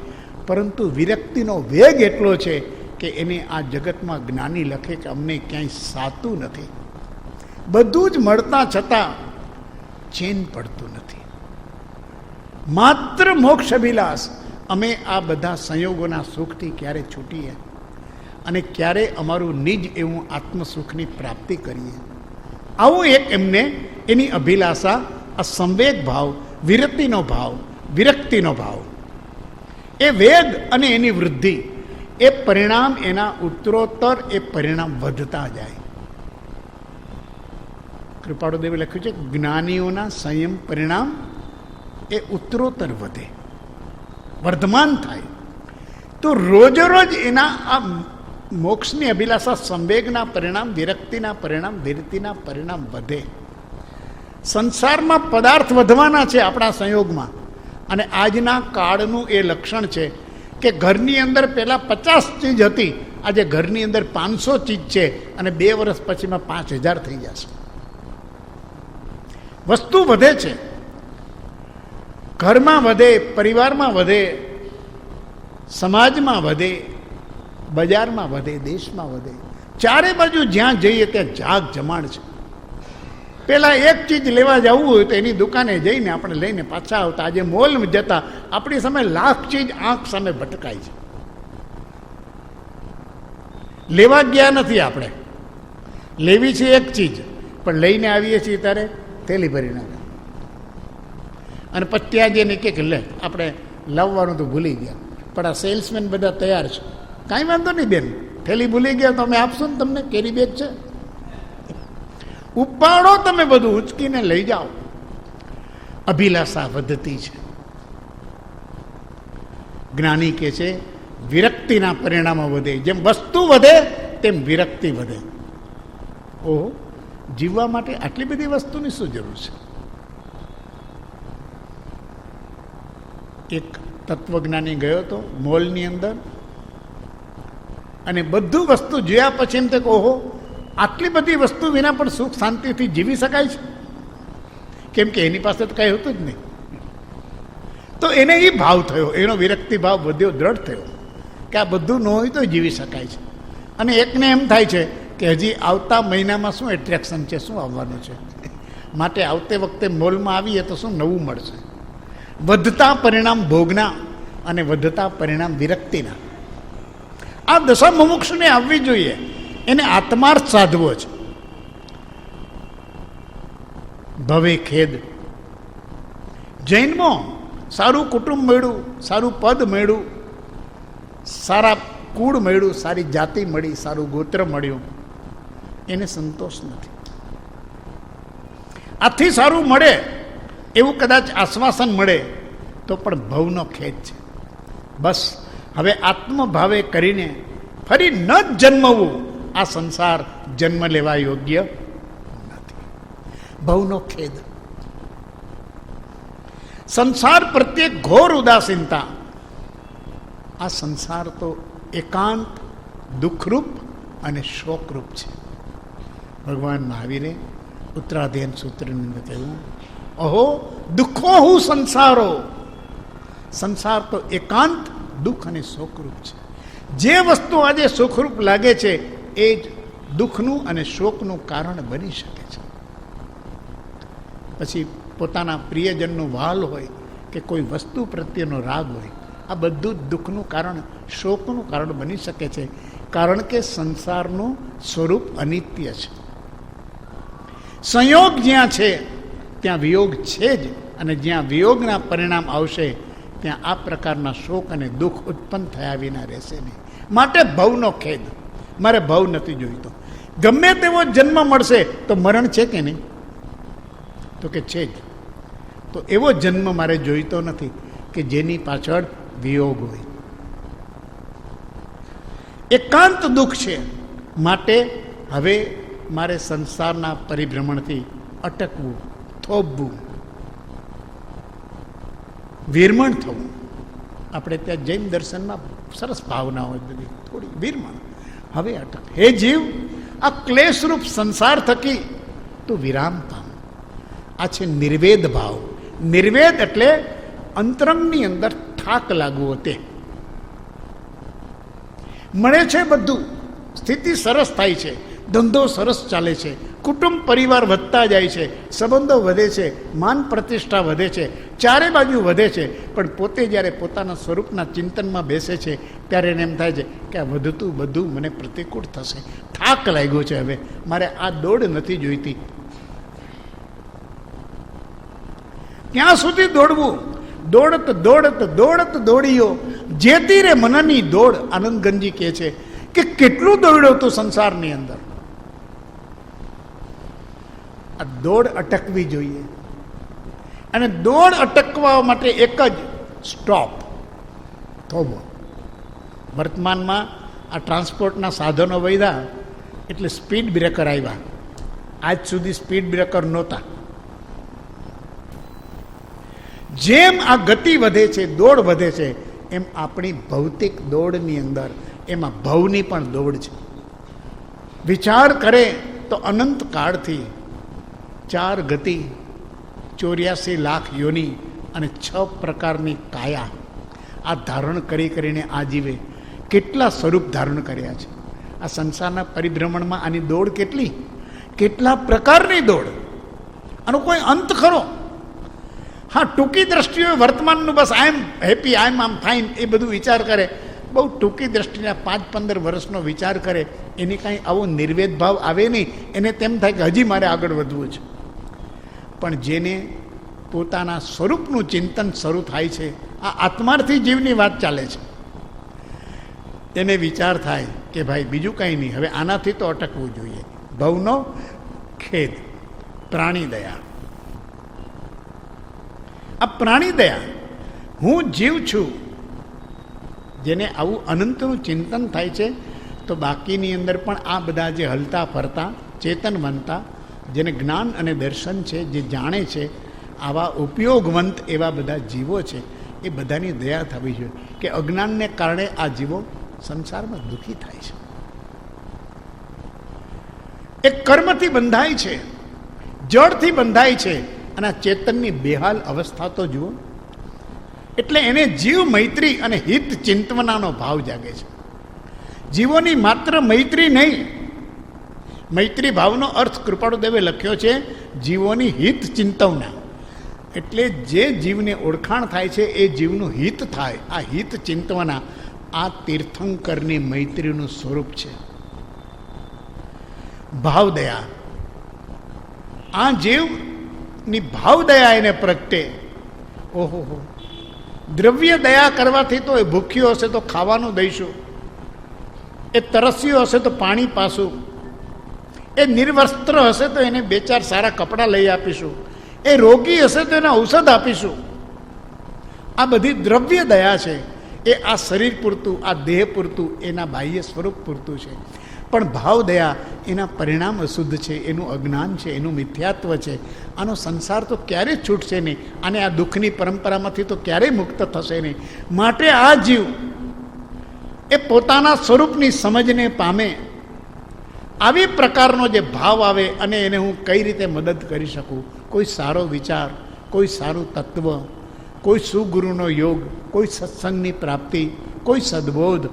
પરંતુ વિરક્તિનો વેગ એટલો છે કે એને આ જગતમાં જ્ઞાની લખે કે અમને ક્યાંય સાતું નથી. બધું જ મળતા છતાં ચેન પડતું નથી. માત્ર મોક્ષ અભિલાષ. અમે આ બધા સંયોગોના સુખથી ક્યારે છૂટીએ અને ક્યારે અમારું નિજ એવું આત્મસુખની પ્રાપ્તિ કરીએ. આવું એક એમને એની અભિલાષા, આ સંવેગ ભાવ, વિરતિનો ભાવ, વિરક્તિનો ભાવ, એ વેગ અને એની વૃદ્ધિ, એ પરિણામ એના ઉત્તરોત્તર એ પરિણામ વધતા જાય. કૃપાળુદેવે લખ્યું છે જ્ઞાનીઓના સંયમ પરિણામ એ ઉત્તરોત્તર વધે, વર્ધમાન થાય. તો રોજ રોજ એના આ મોક્ષની અભિલાષા, સંવેગના પરિણામ, વિરક્તિના પરિણામ, વિરતિના પરિણામ વધે. સંસારમાં પદાર્થ વધવાના છે આપણા સંયોગમાં. અને આજના કાળનું એ લક્ષણ છે કે ઘરની અંદર પહેલાં 50 ચીજ હતી, આજે ઘરની અંદર 500 ચીજ છે, અને 2 વર્ષ પછીમાં 5000 થઈ જશે. વસ્તુ વધે છે, ઘરમાં વધે, પરિવારમાં વધે, સમાજમાં વધે, બજારમાં વધે, દેશમાં વધે. ચારે બાજુ જ્યાં જઈએ ત્યાં જાગ જમાડ છે. પહેલાં એક ચીજ લેવા જવું હોય તો એની દુકાને જઈને આપણે લઈને પાછા આવતા. આજે મોલમાં જતા આપણી સામે લાખ ચીજ આંખ સામે ભટકાય છે. લેવા ગયા નથી આપણે, લેવી છે એક ચીજ, પણ લઈને આવીએ છીએ ત્યારે થેલી ભરી નાખે. અને પછી ત્યાં જઈને કે લે આપણે લાવવાનું તો ભૂલી ગયા, પણ આ સેલ્સમેન બધા તૈયાર છે, કાંઈ વાંધો નહીં બેન, થેલી ભૂલી ગયા તો અમે આપશું ને તમને, કેરી બેગ છે, ઉપાડો તમે બધું, ઉચકીને લઈ જાઓ. અભિલાષા વધતી છે. જ્ઞાની કે છે વિરક્તિના પરિણામો વધે. જેમ વસ્તુ વધે તેમ વિરક્તિ વધે. ઓહો, જીવવા માટે આટલી બધી વસ્તુની શું જરૂર છે? એક તત્વજ્ઞાની ગયો હતો મોલની અંદર અને બધું વસ્તુ જોયા પછી એમ કે ઓહો, આટલી બધી વસ્તુ વિના પણ સુખ શાંતિથી જીવી શકાય છે. કેમ કે એની પાસે તો કંઈ હતું જ નહીં. તો એને એ ભાવ થયો, એનો વિરક્તિ ભાવ વધ્યો, દ્રઢ થયો કે આ બધું ન હોય તો જીવી શકાય છે. અને એકને એમ થાય છે કે હજી આવતા મહિનામાં શું એટ્રેક્શન છે, શું આવવાનું છે, માટે આવતે વખતે મોલમાં આવીએ તો શું નવું મળશે. વધતા પરિણામ ભોગના અને વધતા પરિણામ વિરક્તિના. આ દશા મુમુક્ષુને આવવી જોઈએ. એને આત્માર્થ સાધવો છે. ભવે ખેદ. જૈનમાં સારું કુટુંબ મળ્યું, સારું પદ મળ્યું, સારા કુળ મળ્યું, સારી જાતિ મળી, સારું ગોત્ર મળ્યું, એને સંતોષ નથી. આથી સારું મળે એવું કદાચ આશ્વાસન મળે તો પણ ભવનો ખેદ છે. બસ હવે આત્મભાવે કરીને ફરી ન જન્મવું, આ સંસાર જન્મ લેવા યોગ્ય નથી. ભવનો ખેદ. સંસાર પ્રત્યે ઘોર ઉદાસીનતા. આ સંસાર તો એકાંત દુઃખરૂપ અને શોકરૂપ છે. ભગવાન મહાવીરે ઉત્તરાધ્યયન સૂત્રની અંદર કહ્યું, અહો દુઃખો હું સંસારો. સંસાર તો એકાંત દુઃખ અને શોકરૂપ છે. જે વસ્તુ આજે સુખરૂપ લાગે છે એ જ દુઃખનું અને શોકનું કારણ બની શકે છે. પછી પોતાના પ્રિયજનનું વહાલ હોય કે કોઈ વસ્તુ પ્રત્યેનો રાગ હોય, આ બધું જ દુઃખનું કારણ, શોકનું કારણ બની શકે છે. કારણ કે સંસારનું સ્વરૂપ અનિત્ય છે. સંયોગ જ્યાં છે ત્યાં વિયોગ છે જ, અને જ્યાં વિયોગના પરિણામ આવશે ત્યાં આ પ્રકારના શોક અને દુઃખ ઉત્પન્ન થયા વિના રહેશે નહીં. માટે ભવનો ખેદ. મારે ભવ નથી જોઈતો. ગમે તેવો જન્મ મળશે તો મરણ છે કે નહીં? તો કે છે જ. તો એવો જન્મ મારે જોઈતો નથી કે જેની પાછળ વિયોગ હોય. એકાંત દુઃખ છે. માટે હવે મારે સંસારના પરિભ્રમણથી અટકવું, થોભવું, વિરમણ થવું. આપણે ત્યાં જૈન દર્શનમાં સરસ ભાવના હોય બધી, થોડી વિરમણ. હવે અટક. હે જીવ, આ ક્લેશરૂપ સંસાર થકી તું વિરામ પામ. આ છે નિર્વેદ ભાવ. નિર્વેદ એટલે અંતરંગની અંદર થાક લાગવો. તે મળે છે બધું, સ્થિતિ સરસ થાય છે, ધંધો સરસ ચાલે છે, કુટુંબ પરિવાર વધતા જાય છે, સંબંધો વધે છે, માન પ્રતિષ્ઠા વધે છે, ચારે બાજુ વધે છે. પણ પોતે જ્યારે પોતાના સ્વરૂપના ચિંતનમાં બેસે છે ત્યારે એને એમ થાય છે કે આ વધતું બધું મને પ્રતિકૂળ થશે, થાક લાગ્યો છે, હવે મારે આ દોડ નથી જોઈતી. ત્યાં સુધી દોડવું. દોડત દોડત દોડત દોડીયો જેતી રે મનની દોડ. આનંદગંજી કહે છે કે કેટલું દોડ્યો તું સંસારની અંદર. આ દોડ અટકવી જોઈએ. અને દોડ અટકવા માટે એક જ સ્ટોપ, થોભો. વર્તમાનમાં આ ટ્રાન્સપોર્ટના સાધનો વધ્યા એટલે સ્પીડ બ્રેકર આવ્યા. આજ સુધી સ્પીડ બ્રેકર નહોતા. જેમ આ ગતિ વધે છે, દોડ વધે છે, એમ આપણી ભૌતિક દોડની અંદર એમાં ભવની પણ દોડ છે. વિચાર કરે તો અનંત કાળથી 4 ગતિ, 84 લાખ યોની અને 6 પ્રકારની કાયા આ ધારણ કરીને આ જીવે કેટલા સ્વરૂપ ધારણ કર્યા છે. આ સંસારના પરિભ્રમણમાં આની દોડ કેટલા પ્રકારની દોડ. આનો કોઈ અંત ખરો? હા, ટૂંકી દ્રષ્ટિએ વર્તમાનનું બસ આઈ am happy, I am fine, એ બધું વિચાર કરે. બહુ ટૂંકી દ્રષ્ટિના 5-15 વર્ષનો વિચાર કરે. એની કાંઈ આવો નિર્વેદ ભાવ આવે નહીં. એને તેમ થાય કે હજી મારે આગળ વધવું છે. પણ જેને પોતાના સ્વરૂપનું ચિંતન શરૂ થાય છે, આ આત્માર્થી જીવની વાત ચાલે છે, એને વિચાર થાય કે ભાઈ બીજું કંઈ નહીં, હવે આનાથી તો અટકવું જોઈએ. ભવનો ખેદ, પ્રાણી દયા. આ પ્રાણી દયા, હું જીવ છું, જેને આવું અનંતનું ચિંતન થાય છે, તો બાકીની અંદર પણ આ બધા જે હલતા ફરતા ચેતનવંતા, જેને જ્ઞાન અને દર્શન છે, જે જાણે છે, આવા ઉપયોગવંત એવા બધા જીવો છે, એ બધાની દયા થવી જોઈએ કે અજ્ઞાનને કારણે આ જીવો સંસારમાં દુઃખી થાય છે. એક કર્મથી બંધાય છે, જળથી બંધાય છે, અને આ ચેતનની બેહાલ અવસ્થા તો જુઓ. એટલે એને જીવ મૈત્રી અને હિત ચિંતવનાનો ભાવ જાગે છે. જીવોની માત્ર મૈત્રી નહીં, મૈત્રી ભાવનો અર્થ કૃપાળુદેવે લખ્યો છે જીવોની હિત ચિંતવના. એટલે જે જીવને ઓળખાણ થાય છે એ જીવનું હિત થાય. આ હિત ચિંતવના આ તીર્થંકરની મૈત્રીનું સ્વરૂપ છે. ભાવદયા, આ જીવની ભાવદયા એને પ્રગટે. ઓહો, દ્રવ્ય દયા કરવાથી તો એ ભૂખ્યો હશે તો ખાવાનું દઈશું, એ તરસ્યો હશે તો પાણી પાશું, એ નિર્વસ્ત્ર હશે તો એને બે ચાર સારા કપડાં લઈ આપીશું, એ રોગી હશે તો એને ઔષધ આપીશું. આ બધી દ્રવ્ય દયા છે. એ આ શરીર પૂરતું, આ દેહ પૂરતું, એના બાહ્ય સ્વરૂપ પૂરતું છે. પણ ભાવ દયા એના પરિણામ અશુદ્ધ છે, એનું અજ્ઞાન છે, એનું મિથ્યાત્વ છે. આનો સંસાર તો ક્યારેય છૂટશે નહીં, અને આ દુઃખની પરંપરામાંથી તો ક્યારેય મુક્ત થશે નહીં. માટે આ જીવ એ પોતાના સ્વરૂપની સમજને પામે, આવી પ્રકારનો જે ભાવ આવે, અને એને હું કઈ રીતે મદદ કરી શકું. કોઈ સારો વિચાર, કોઈ સારું તત્વ, કોઈ સુગુરુનો યોગ, કોઈ સત્સંગની પ્રાપ્તિ, કોઈ સદબોધ,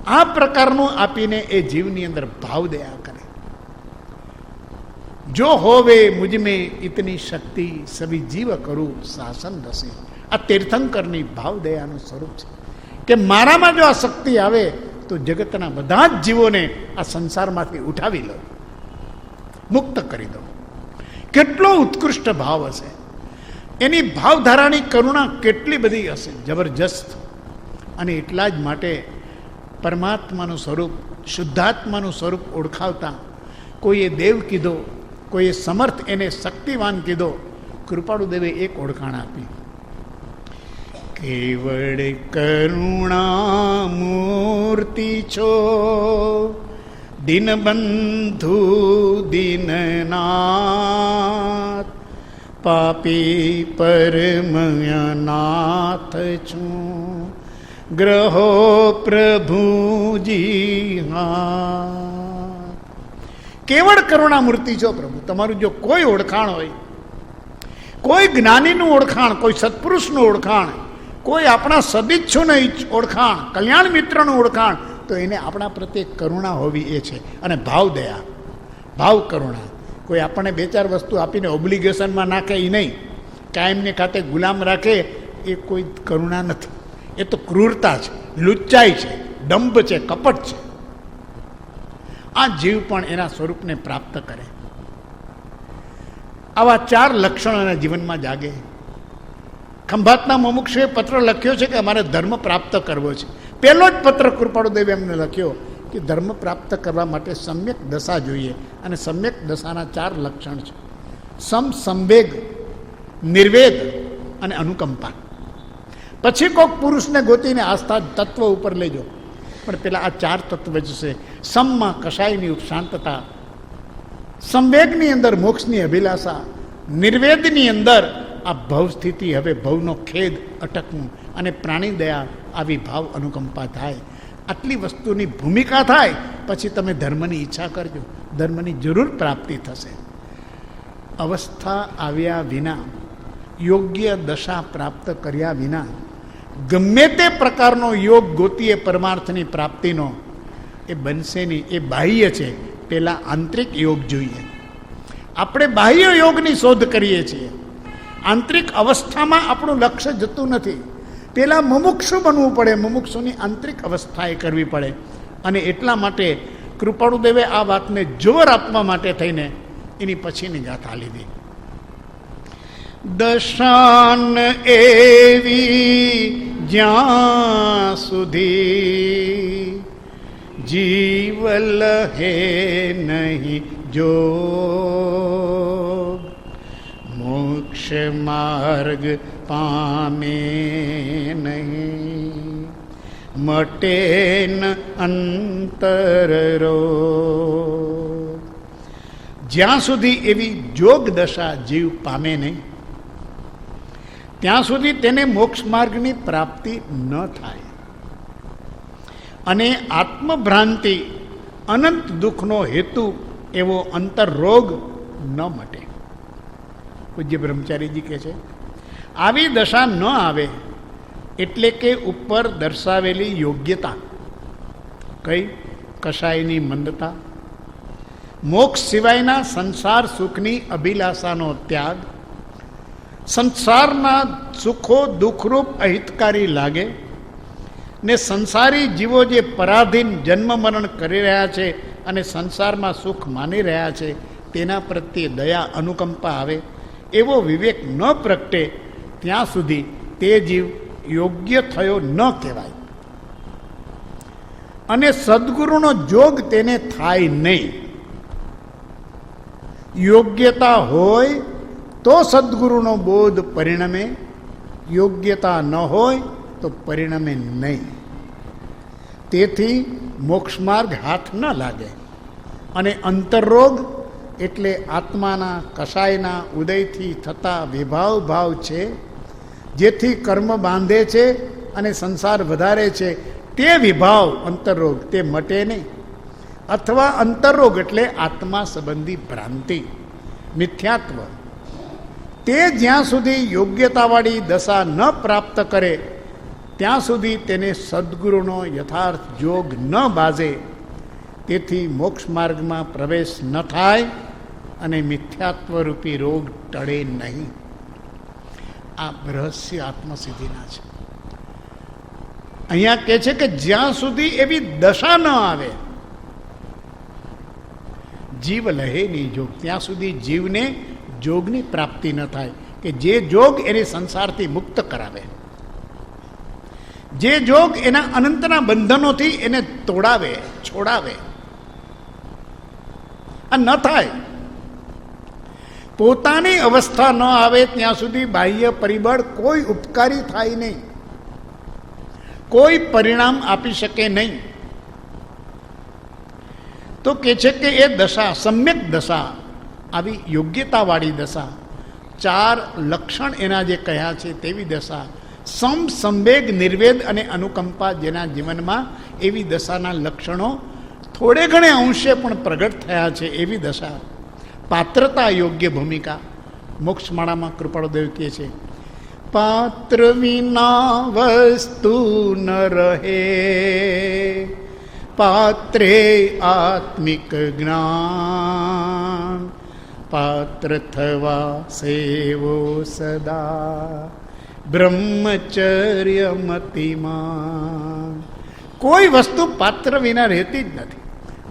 આ પ્રકારનું આપીને એ જીવની અંદર ભાવ દયા કરે. જો હોવે મુજમે ઇતની શક્તિ, સભી જીવ કરું શાસન રસે. આ તીર્થંકરની ભાવ દયાનું સ્વરૂપ છે કે મારામાં જો આ શક્તિ આવે તો જગતના બધા જ જીવોને આ સંસારમાંથી ઉઠાવી લો, મુક્ત કરી દો. કેટલો ઉત્કૃષ્ટ ભાવ હશે, એની ભાવધારાની કરુણા કેટલી બધી હશે, જબરજસ્ત. અને એટલા જ માટે પરમાત્માનું સ્વરૂપ, શુદ્ધાત્માનું સ્વરૂપ ઓળખાવતા કોઈએ દેવ કીધો, કોઈએ સમર્થ, એને શક્તિવાન કીધો. કૃપાળુદેવે એક ઓળખાણ આપી, કેવળ કરુણા મૂર્તિ છો, દીનબંધુ દીનનાથ, પાપી પરમનાથ છું, ગ્રહો પ્રભુજી હા. કેવળ કરુણામૂર્તિ છો પ્રભુ. તમારું જો કોઈ ઓળખાણ હોય, કોઈ જ્ઞાનીનું ઓળખાણ, કોઈ સત્પુરુષનું ઓળખાણ, કોઈ આપણા સદિચ્છુની ઓળખાણ, કલ્યાણ મિત્રનું ઓળખાણ, તો એને આપણા પ્રત્યે કરુણા હોવી એ છે. અને ભાવ દયા, ભાવ કરુણા. કોઈ આપણને બે ચાર વસ્તુ આપીને ઓબ્લિગેશનમાં નાખે એ નહીં, કાયમને ખાતે ગુલામ રાખે, એ કોઈ કરુણા નથી. એ તો ક્રૂરતા છે, લુચ્ચાઈ છે, દંભ છે, કપટ છે. આ જીવ પણ એના સ્વરૂપને પ્રાપ્ત કરે. આવા ચાર લક્ષણો એના જીવનમાં જાગે. ખંભાતના મુમુક્ષુએ પત્ર લખ્યો છે કે અમારે ધર્મ પ્રાપ્ત કરવો છે. પહેલો જ પત્ર કૃપાળુદેવે એમને લખ્યો કે ધર્મ પ્રાપ્ત કરવા માટે સમ્યક દશા જોઈએ, અને સમ્યક દશાના ચાર લક્ષણ છે: સંવેગ, નિર્વેદ અને અનુકંપા. પછી કોઈક પુરુષને ગોતીને આસ્થા તત્વ ઉપર લેજો, પણ પેલા આ ચાર તત્વ જ છે. સમમાં કશાયની ઉપશાંતતા, સંવેગની અંદર મોક્ષની અભિલાષા, નિર્વેદની અંદર આ ભવ સ્થિતિ, હવે ભવનો ખેદ, અટકવું, અને પ્રાણી દયા, આવી ભાવ અનુકંપા થાય. આટલી વસ્તુની ભૂમિકા થાય પછી તમે ધર્મની ઈચ્છા કરજો, ધર્મની જરૂર પ્રાપ્તિ થશે. અવસ્થા આવ્યા વિના, યોગ્ય દશા પ્રાપ્ત કર્યા વિના ગમે તે પ્રકારનો યોગ ગોતીએ પરમાર્થની પ્રાપ્તિનો, એ બનશે નહીં. એ બાહ્ય છે. પહેલાં આંતરિક યોગ જોઈએ. આપણે બાહ્ય યોગની શોધ કરીએ છીએ, આંતરિક અવસ્થામાં આપણું લક્ષ્ય જતું નથી. પહેલાં મુમુક્ષુ બનવું પડે, મુમુક્ષુની આંતરિક અવસ્થા એ કરવી પડે. અને એટલા માટે કૃપાળુદેવે આ વાતને જોર આપવા માટે થઈને એની પછીની ગાથા લીધી. દશાન એવી જ્યાં સુધી जीव लहे नहीं जो मोक्ष मार्ग पामे नहीं मटे न अंतर रो। જ્યાં સુધી એવી જોગ દશા જીવ પામે નહીં ત્યાં સુધી તેને મોક્ષ માર્ગની પ્રાપ્તિ ન થાય અને આત્મભ્રાંતિ અનંત દુઃખનો હેતુ એવો અંતરરોગ ન મટે. પૂજ્ય બ્રહ્મચારીજી કહે છે આવી દશા ન આવે એટલે કે ઉપર દર્શાવેલી યોગ્યતા કઈ કશાયની મંદતા, મોક્ષ સિવાયના સંસાર સુખની અભિલાષાનો ત્યાગ, સંસારના સુખો દુઃખરૂપ અહિતકારી લાગે ને સંસારી જીવો જે પરાધીન જન્મ મરણ કરી રહ્યા છે અને સંસારમાં સુખ માની રહ્યા છે તેના પ્રત્યે દયા અનુકંપા આવે એવો વિવેક ન પ્રગટે ત્યાં સુધી તે જીવ યોગ્ય થયો ન કહેવાય અને સદગુરુનો જોગ તેને થાય નહીં. યોગ્યતા હોય તો સદગુરુનો બોધ પરિણમે, યોગ્યતા ન હોય તો પરિણમે નહીં. તેથી મોક્ષ માર્ગ હાથ ન લાગે અને અંતરરોગ એટલે આત્માના કશાયના ઉદયથી થતા વિભાવ ભાવ છે જેથી કર્મ બાંધે છે અને સંસાર વધારે છે તે વિભાવ અંતરરોગ તે મટે નહીં. અથવા અંતરરોગ એટલે આત્મા સંબંધી ભ્રાંતિ મિથ્યાત્વ તે જ્યાં સુધી યોગ્યતાવાળી દશા ન પ્રાપ્ત કરે ત્યાં સુધી તેને સદગુરુનો યથાર્થ જોગ ન બાજે. તેથી મોક્ષ માર્ગમાં પ્રવેશ ન થાય અને મિથ્યાત્વરૂપી રોગ ટળે નહીં. આ રહસ્ય આત્મસિદ્ધિના છે. અહીંયા કહે છે કે જ્યાં સુધી એવી દશા ન આવે જીવ લહે નહીં જોગ, ત્યાં સુધી જીવને જોગની પ્રાપ્તિ ન થાય કે જે જોગ એને સંસારથી મુક્ત કરાવે, જે જોગ એના અનંતના બંધનોથી એને તોડાવે છોડાવે. આ ન થાય. પોતાની અવસ્થા ન આવે ત્યાં સુધી બાહ્ય પરિબળ કોઈ ઉપકારી થાય નહીં, કોઈ પરિણામ આપી શકે નહીં. તો કે છે કે એ દશા સમ્યક દશા, આવી યોગ્યતાવાળી દશા, ચાર લક્ષણ એના જે કહ્યા છે તેવી દશા, સંવેગ નિર્વેદ અને અનુકંપા જેના જીવનમાં એવી દશાના લક્ષણો થોડે ઘણે અંશે પણ પ્રગટ થયા છે એવી દશા, પાત્રતા યોગ્ય ભૂમિકા. મોક્ષમાળામાં કૃપાળુદેવ કહે છે પાત્ર વિના વસ્તુ ન રહે, પાત્રે આત્મિક જ્ઞાન, પાત્ર થવા સેવો સદા બ્રહ્મચર્ય મતિમાન. કોઈ વસ્તુ પાત્ર વિના રહેતી જ નથી.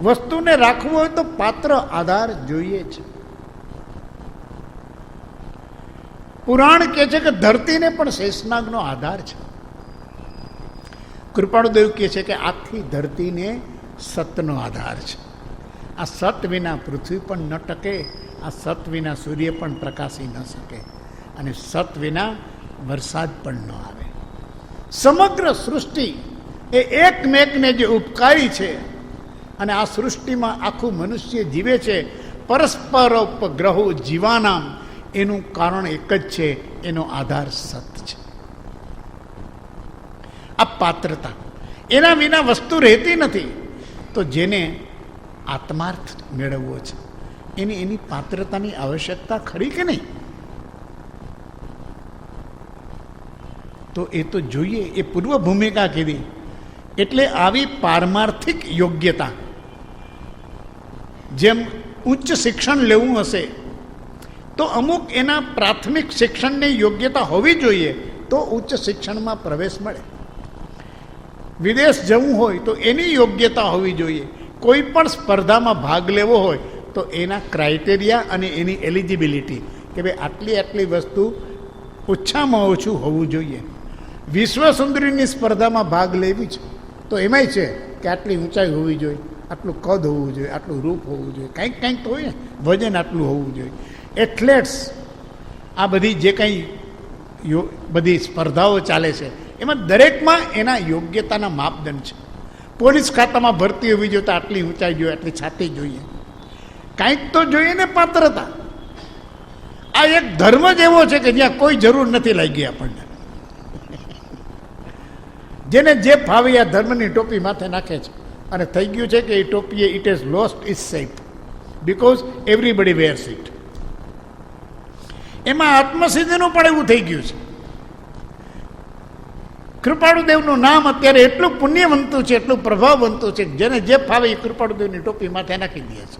વસ્તુને રાખવું હોય તો પાત્ર આધાર જોઈએ છે. પુરાણ કહે છે કે ધરતીને પણ શેષનાગનો આધાર છે. કૃપાળુદેવ કહે છે કે આખી ધરતીને સતનો આધાર છે. આ સત વિના પૃથ્વી પણ ન ટકે, આ સત વિના સૂર્ય પણ પ્રકાશી ન શકે અને સત વિના વરસાદ પણ ન આવે. સમગ્ર સૃષ્ટિ એ એકમેકને જે ઉપકારી છે અને આ સૃષ્ટિમાં આખું મનુષ્ય જીવે છે પરસ્પરોપગ્રહો જીવાનામ, એનું કારણ એક જ છે, એનો આધાર સત છે. આ પાત્રતા એના વિના વસ્તુ રહેતી નથી. તો જેને આત્માર્થ મેળવવો છે એની પાત્રતાની આવશ્યકતા ખરી કે નહીં? તો એ તો જોઈએ. એ પૂર્વ ભૂમિકા કીધી. એટલે આવી પારમાર્થિક યોગ્યતા, જેમ ઉચ્ચ શિક્ષણ લેવું હશે તો અમુક એના પ્રાથમિક શિક્ષણની યોગ્યતા હોવી જોઈએ તો ઉચ્ચ શિક્ષણમાં પ્રવેશ મળે. વિદેશ જવું હોય તો એની યોગ્યતા હોવી જોઈએ. કોઈ પણ સ્પર્ધામાં ભાગ લેવો હોય તો એના ક્રાઇટેરિયા અને એની એલિજિબિલિટી કે ભાઈ આટલી વસ્તુ ઓછામાં ઓછું હોવું જોઈએ. વિશ્વ સુંદરીની સ્પર્ધામાં ભાગ લેવી છે તો એમાંય છે કે આટલી ઊંચાઈ હોવી જોઈએ, આટલું કદ હોવું જોઈએ, આટલું રૂપ હોવું જોઈએ, કંઈક તો હોય ને, વજન આટલું હોવું જોઈએ. એથ્લેટ્સ, આ બધી જે કંઈ બધી સ્પર્ધાઓ ચાલે છે એમાં દરેકમાં એના યોગ્યતાના માપદંડ છે. પોલીસ ખાતામાં ભરતી હોવી જોઈએ તો આટલી ઊંચાઈ જોઈએ, આટલી છાતી જોઈએ, કાંઈક તો જોઈએ ને પાત્રતા. આ એક ધર્મ જ એવો છે કે જ્યાં કોઈ જરૂર નથી લાગી આપણને. જેને જે ફાવે આ ધર્મની ટોપી માથે નાખે છે અને થઈ ગયું છે કે એ ટોપીએ it has lost its shape because everybody wears it. એમાં આત્મસિદ્ધિનું પણ એવું થઈ ગયું છે. કૃપાળુદેવનું નામ અત્યારે એટલું પુણ્યવંતું છે, એટલું પ્રભાવવંતું છે, જેને જે ફાવે એ કૃપાળુદેવની ટોપી માથે નાખી દે છે.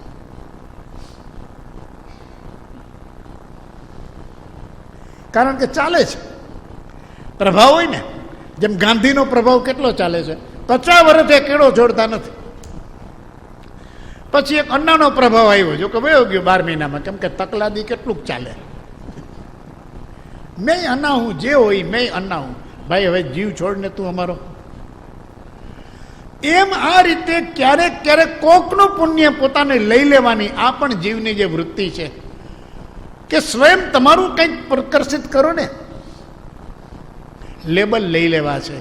કારણ કે ચાલે છે, પ્રભાવ હોય ને. જેમ ગાંધીનો પ્રભાવ કેટલો ચાલે છે, 50 વર્ષે કેળો છોડતા નથી. પછી એક અન્નાનો પ્રભાવ આવ્યો, જો કે વયો ગયો 12 મહિનામાં, કેમ કે તકલાદી કેટલુંક ચાલે. મેં અન્ના હું, જે હોય મેં અન્ના હું. ભાઈ હવે જીવ છોડને તું અમારો. એમ આ રીતે ક્યારેક ક્યારેક કોકનું પુણ્ય પોતાને લઈ લેવાની આ પણ જીવની જે વૃત્તિ છે કે સ્વયં તમારું કંઈક પ્રકર્ષિત કરો ને. લેબલ લઈ લેવા છે.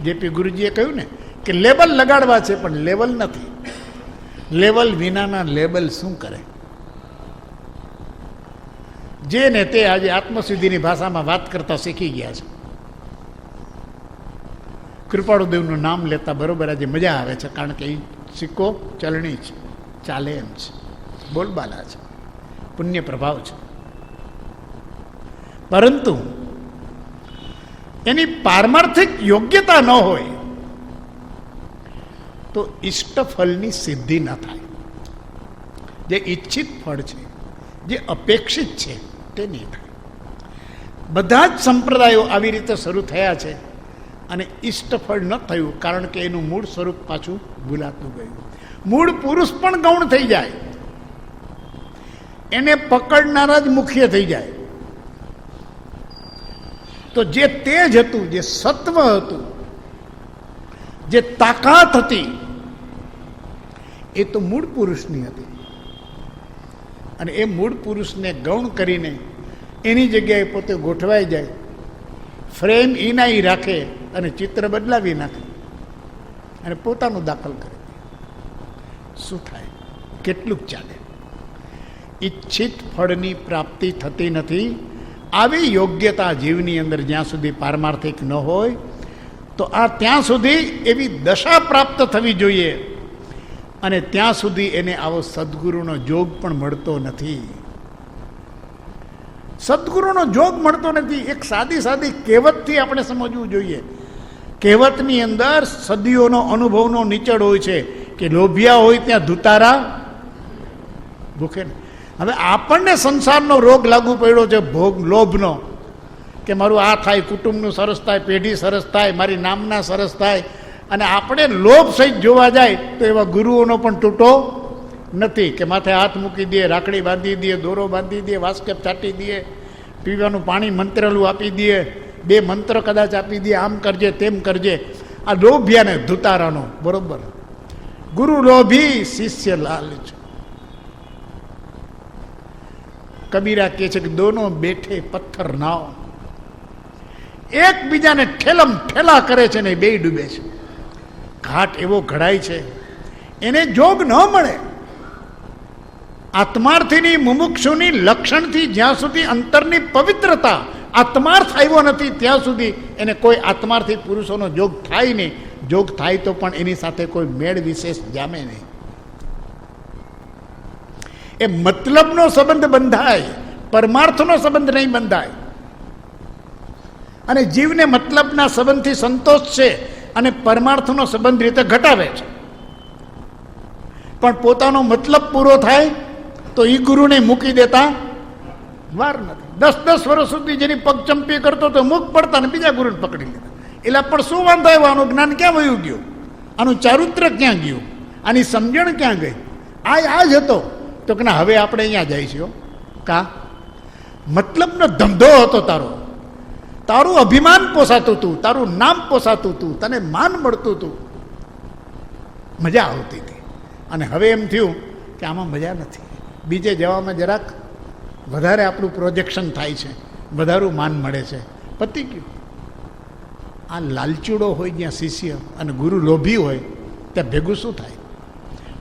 જેપી ગુરુજીએ કહ્યું ને કે લેબલ લગાડવા છે પણ લેવલ નથી. લેવલ વિનાના લેબલ શું કરે? જે ને તે આજે આત્મસિદ્ધિની ભાષામાં વાત કરતા શીખી ગયા છે. કૃપાળુદેવનું નામ લેતા બરોબર આજે મજા આવે છે, કારણ કે એ સિક્કો ચલણી છે, ચાલે એમ છે, બોલબાલા છે, પુણ્ય પ્રભાવ છે. પરંતુ એની પારમાર્થિક યોગ્યતા ન હોય તો ઇષ્ટફળની સિદ્ધિ ન થાય. જે ઈચ્છિત ફળ છે, જે અપેક્ષિત છે, તે નહીં થાય. બધા જ સંપ્રદાયો આવી રીતે શરૂ થયા છે અને ઇષ્ટફળ ન થયું, કારણ કે એનું મૂળ સ્વરૂપ પાછું ભૂલાતું ગયું. મૂળ પુરુષ પણ ગૌણ થઈ જાય, એને પકડનારા જ મુખ્ય થઈ જાય. તો જે તેજ હતું, જે સત્વ હતું, જે તાકાત હતી, એ તો મૂળ પુરુષની હતી. અને એ મૂળ પુરુષને ગૌણ કરીને એની જગ્યાએ પોતે ગોઠવાઈ જાય, ફ્રેમ ઇનાઈ રાખે અને ચિત્ર બદલાવી નાખે અને પોતાનું દાખલ કરે. શું થાય? કેટલુંક ચાલે? ઈચ્છિત ફળની પ્રાપ્તિ થતી નથી. આવી યોગ્યતા જીવની અંદર જ્યાં સુધી પારમાર્થિક ન હોય તો આ ત્યાં સુધી એવી દશા પ્રાપ્ત થવી જોઈએ, અને ત્યાં સુધી એને આવો સદગુરુનો જોગ પણ મળતો નથી. સદગુરુનો જોગ મળતો નથી. એક સાદી સાદી કહેવતથી આપણે સમજવું જોઈએ. કહેવતની અંદર સદીઓનો અનુભવનો નીચડ હોય છે કે લોભિયા હોય ત્યાં ધુતારા ભૂખે. હવે આપણને સંસારનો રોગ લાગુ પડ્યો છે, ભોગ લોભનો, કે મારું આ થાય, કુટુંબનું સરસ થાય, પેઢી સરસ થાય, મારી નામના સરસ થાય. અને આપણે લોભ સહિત જોવા જાય તો એવા ગુરુઓનો પણ તૂટો નથી કે માથે હાથ મૂકી દે, રાખડી બાંધી દે, દોરો બાંધી દે, વાસ્કેપ ચાટી દે, પીવાનું પાણી મંત્રેલું આપી દે, 2 મંત્ર કદાચ આપી દે, આમ કરજે તેમ કરજે. આ લોભિયાને ધુતારાનો બરોબર. ગુરુ લોભી શિષ્ય લાલચ. કબીરા કહે છે કે દોનો બેઠે પથ્થર નાવ. એકબીજાને ઠેલમ ઠેલા કરે છે ને બે ડૂબે છે. ઘાટ એવો ઘડાય છે, એને જોગ ન મળે. આત્માર્થીની મુમુક્ષુની લક્ષણથી જ્યાં સુધી અંતરની પવિત્રતા, આત્માર્થ આવ્યો નથી ત્યાં સુધી એને કોઈ આત્માર્થી પુરુષોનો જોગ થાય નહીં. જોગ થાય તો પણ એની સાથે કોઈ મેળ વિશેષ જામે નહીં. એ મતલબનો સંબંધ બંધાય, પરમાર્થનો સંબંધ નહીં બંધાય. અને જીવને મતલબના સંબંધથી સંતોષ છે અને પરમાર્થનો સંબંધ રીતે ઘટાવે છે. પણ પોતાનો મતલબ પૂરો થાય તો એ ગુરુને મૂકી દેતા વાર નથી. 10-10 વર્ષ સુધી જેની પગચંપી કરતો તો મુખ પડતા ને બીજા ગુરુને પકડી લીધા. એટલે પણ શું વાંધો આવ્યો? આનું જ્ઞાન ક્યાં વયું ગયું? આનું ચારિત્ર ક્યાં ગયું? આની સમજણ ક્યાં ગઈ? આ જ હતો. તો કે ના, હવે આપણે અહીંયા જાય છીએ. કા મતલબનો ધંધો હતો તારો. તારું અભિમાન પોસાતું હતું, તારું નામ પોસાતું હતું, તને માન મળતું હતું. મજા આવતી હતી. અને હવે એમ થયું કે આમાં મજા નથી, બીજે જવામાં જરાક વધારે આપણું પ્રોજેક્શન થાય છે, વધારું માન મળે છે, પતી ગયું. આ લાલચુડો હોય જ્યાં શિષ્ય અને ગુરુ લોભી હોય ત્યાં ભેગું શું થાય?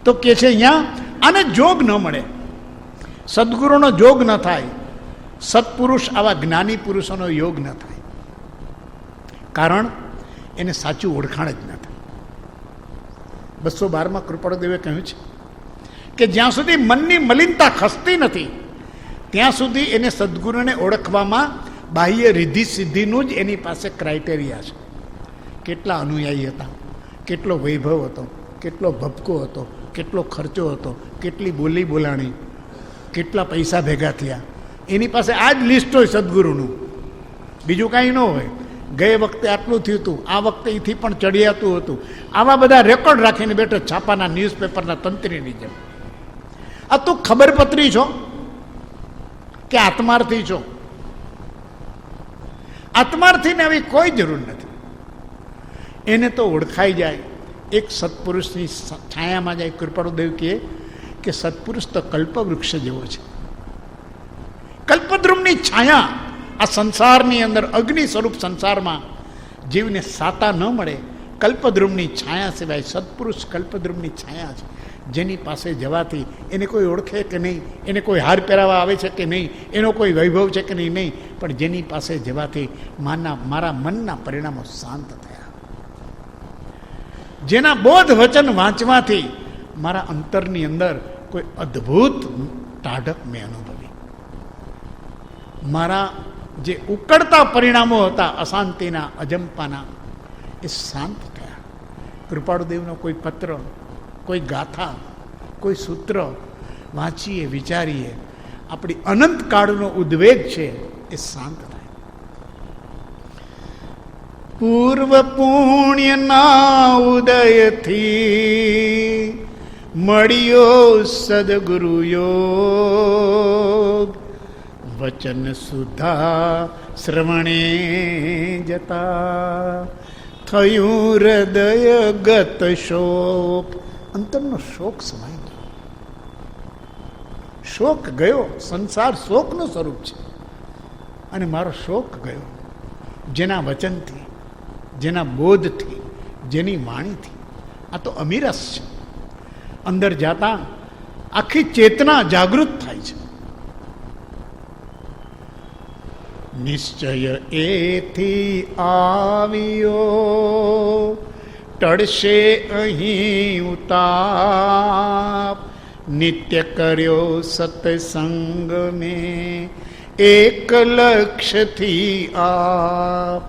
તો કે છે અહીંયા આને જોગ ન મળે, સદગુરુનો જોગ ન થાય, સત્પુરુષ આવા જ્ઞાની પુરુષોનો યોગ ન થાય. કારણ એને સાચું ઓળખાણ જ ન થાય. 212માં કૃપાળુદેવે કહ્યું છે કે જ્યાં સુધી મનની મલિનતા ખસતી નથી ત્યાં સુધી એને સદગુરુને ઓળખવામાં બાહ્ય રિદ્ધિ સિદ્ધિનું જ એની પાસે ક્રાઇટેરિયા છે. કેટલા અનુયાયી હતા, કેટલો વૈભવ હતો, કેટલો ભપકો હતો, કેટલો ખર્ચો હતો, કેટલી બોલી બોલાણી, કેટલા પૈસા ભેગા થયા, એની પાસે આ જ લિસ્ટ હોય સદગુરુનું, બીજું કાંઈ ન હોય. ગયે વખતે આટલું થયું હતું, આ વખતે એથી પણ ચડિયાતું હતું, આવા બધા રેકોર્ડ રાખીને બેઠો છાપાના ન્યૂઝપેપરના તંત્રીની જેમ. આ તું ખબરપત્રી છો કે આત્માર્થી છો? આત્માર્થીને આવી કોઈ જરૂર નથી. એને તો ઓળખાઈ જાય, એક સત્પુરુષની છાયામાં જાય. કૃપાળુદેવ કહે કે સત્પુરુષ તો કલ્પવૃક્ષ જેવો છે. કલ્પદ્રુમની છાયા આ સંસારની અંદર, અગ્નિ સ્વરૂપ સંસારમાં જીવને સાતા ન મળે. કલ્પદ્રુમની છાયા સિવાય સત્પુરુષ કલ્પદ્રુમની છાયા છે, જેની પાસે જવાથી એને કોઈ ઓળખે કે નહીં, એને કોઈ હાર પહેરાવા આવે છે કે નહીં, એનો કોઈ વૈભવ છે કે નહીં, પણ જેની પાસે જવાથી મારા મનના પરિણામો શાંત થયા. જેના બોધ વચન વાંચવાથી મારા અંતરની અંદર કોઈ અદ્ભુત ટાઢક મેં અનુભવી. મારા જે ઉકળતા પરિણામો હતા અશાંતિના, અજંપાના, એ શાંત થયા. કૃપાળુદેવનો કોઈ પત્ર, કોઈ ગાથા, કોઈ સૂત્ર વાંચીએ, વિચારીએ, આપણી અનંતકાળનો ઉદ્વેગ છે એ શાંત થાય. પૂર્વ પુણ્યના ઉદયથી મળ્યો સદગુરુ યોગ, વચન સુધા શ્રવણે જતા થયું હૃદય ગત શોક. અંતરનો શોક સમાઈ ગયો, શોક ગયો. સંસાર શોકનું સ્વરૂપ છે અને મારો શોક ગયો. જેના વચનથી, જેના બોધથી, જેની વાણીથી. આ તો અમીરસ છે. અંદર જાતા આખી ચેતના જાગૃત થાય છે. નિશ્ચય એથી આવ્યો ટળશે અહીં ઉતાપ, નિત્ય કર્યો સત્સંગ મેં એક લક્ષ્યથી આપ.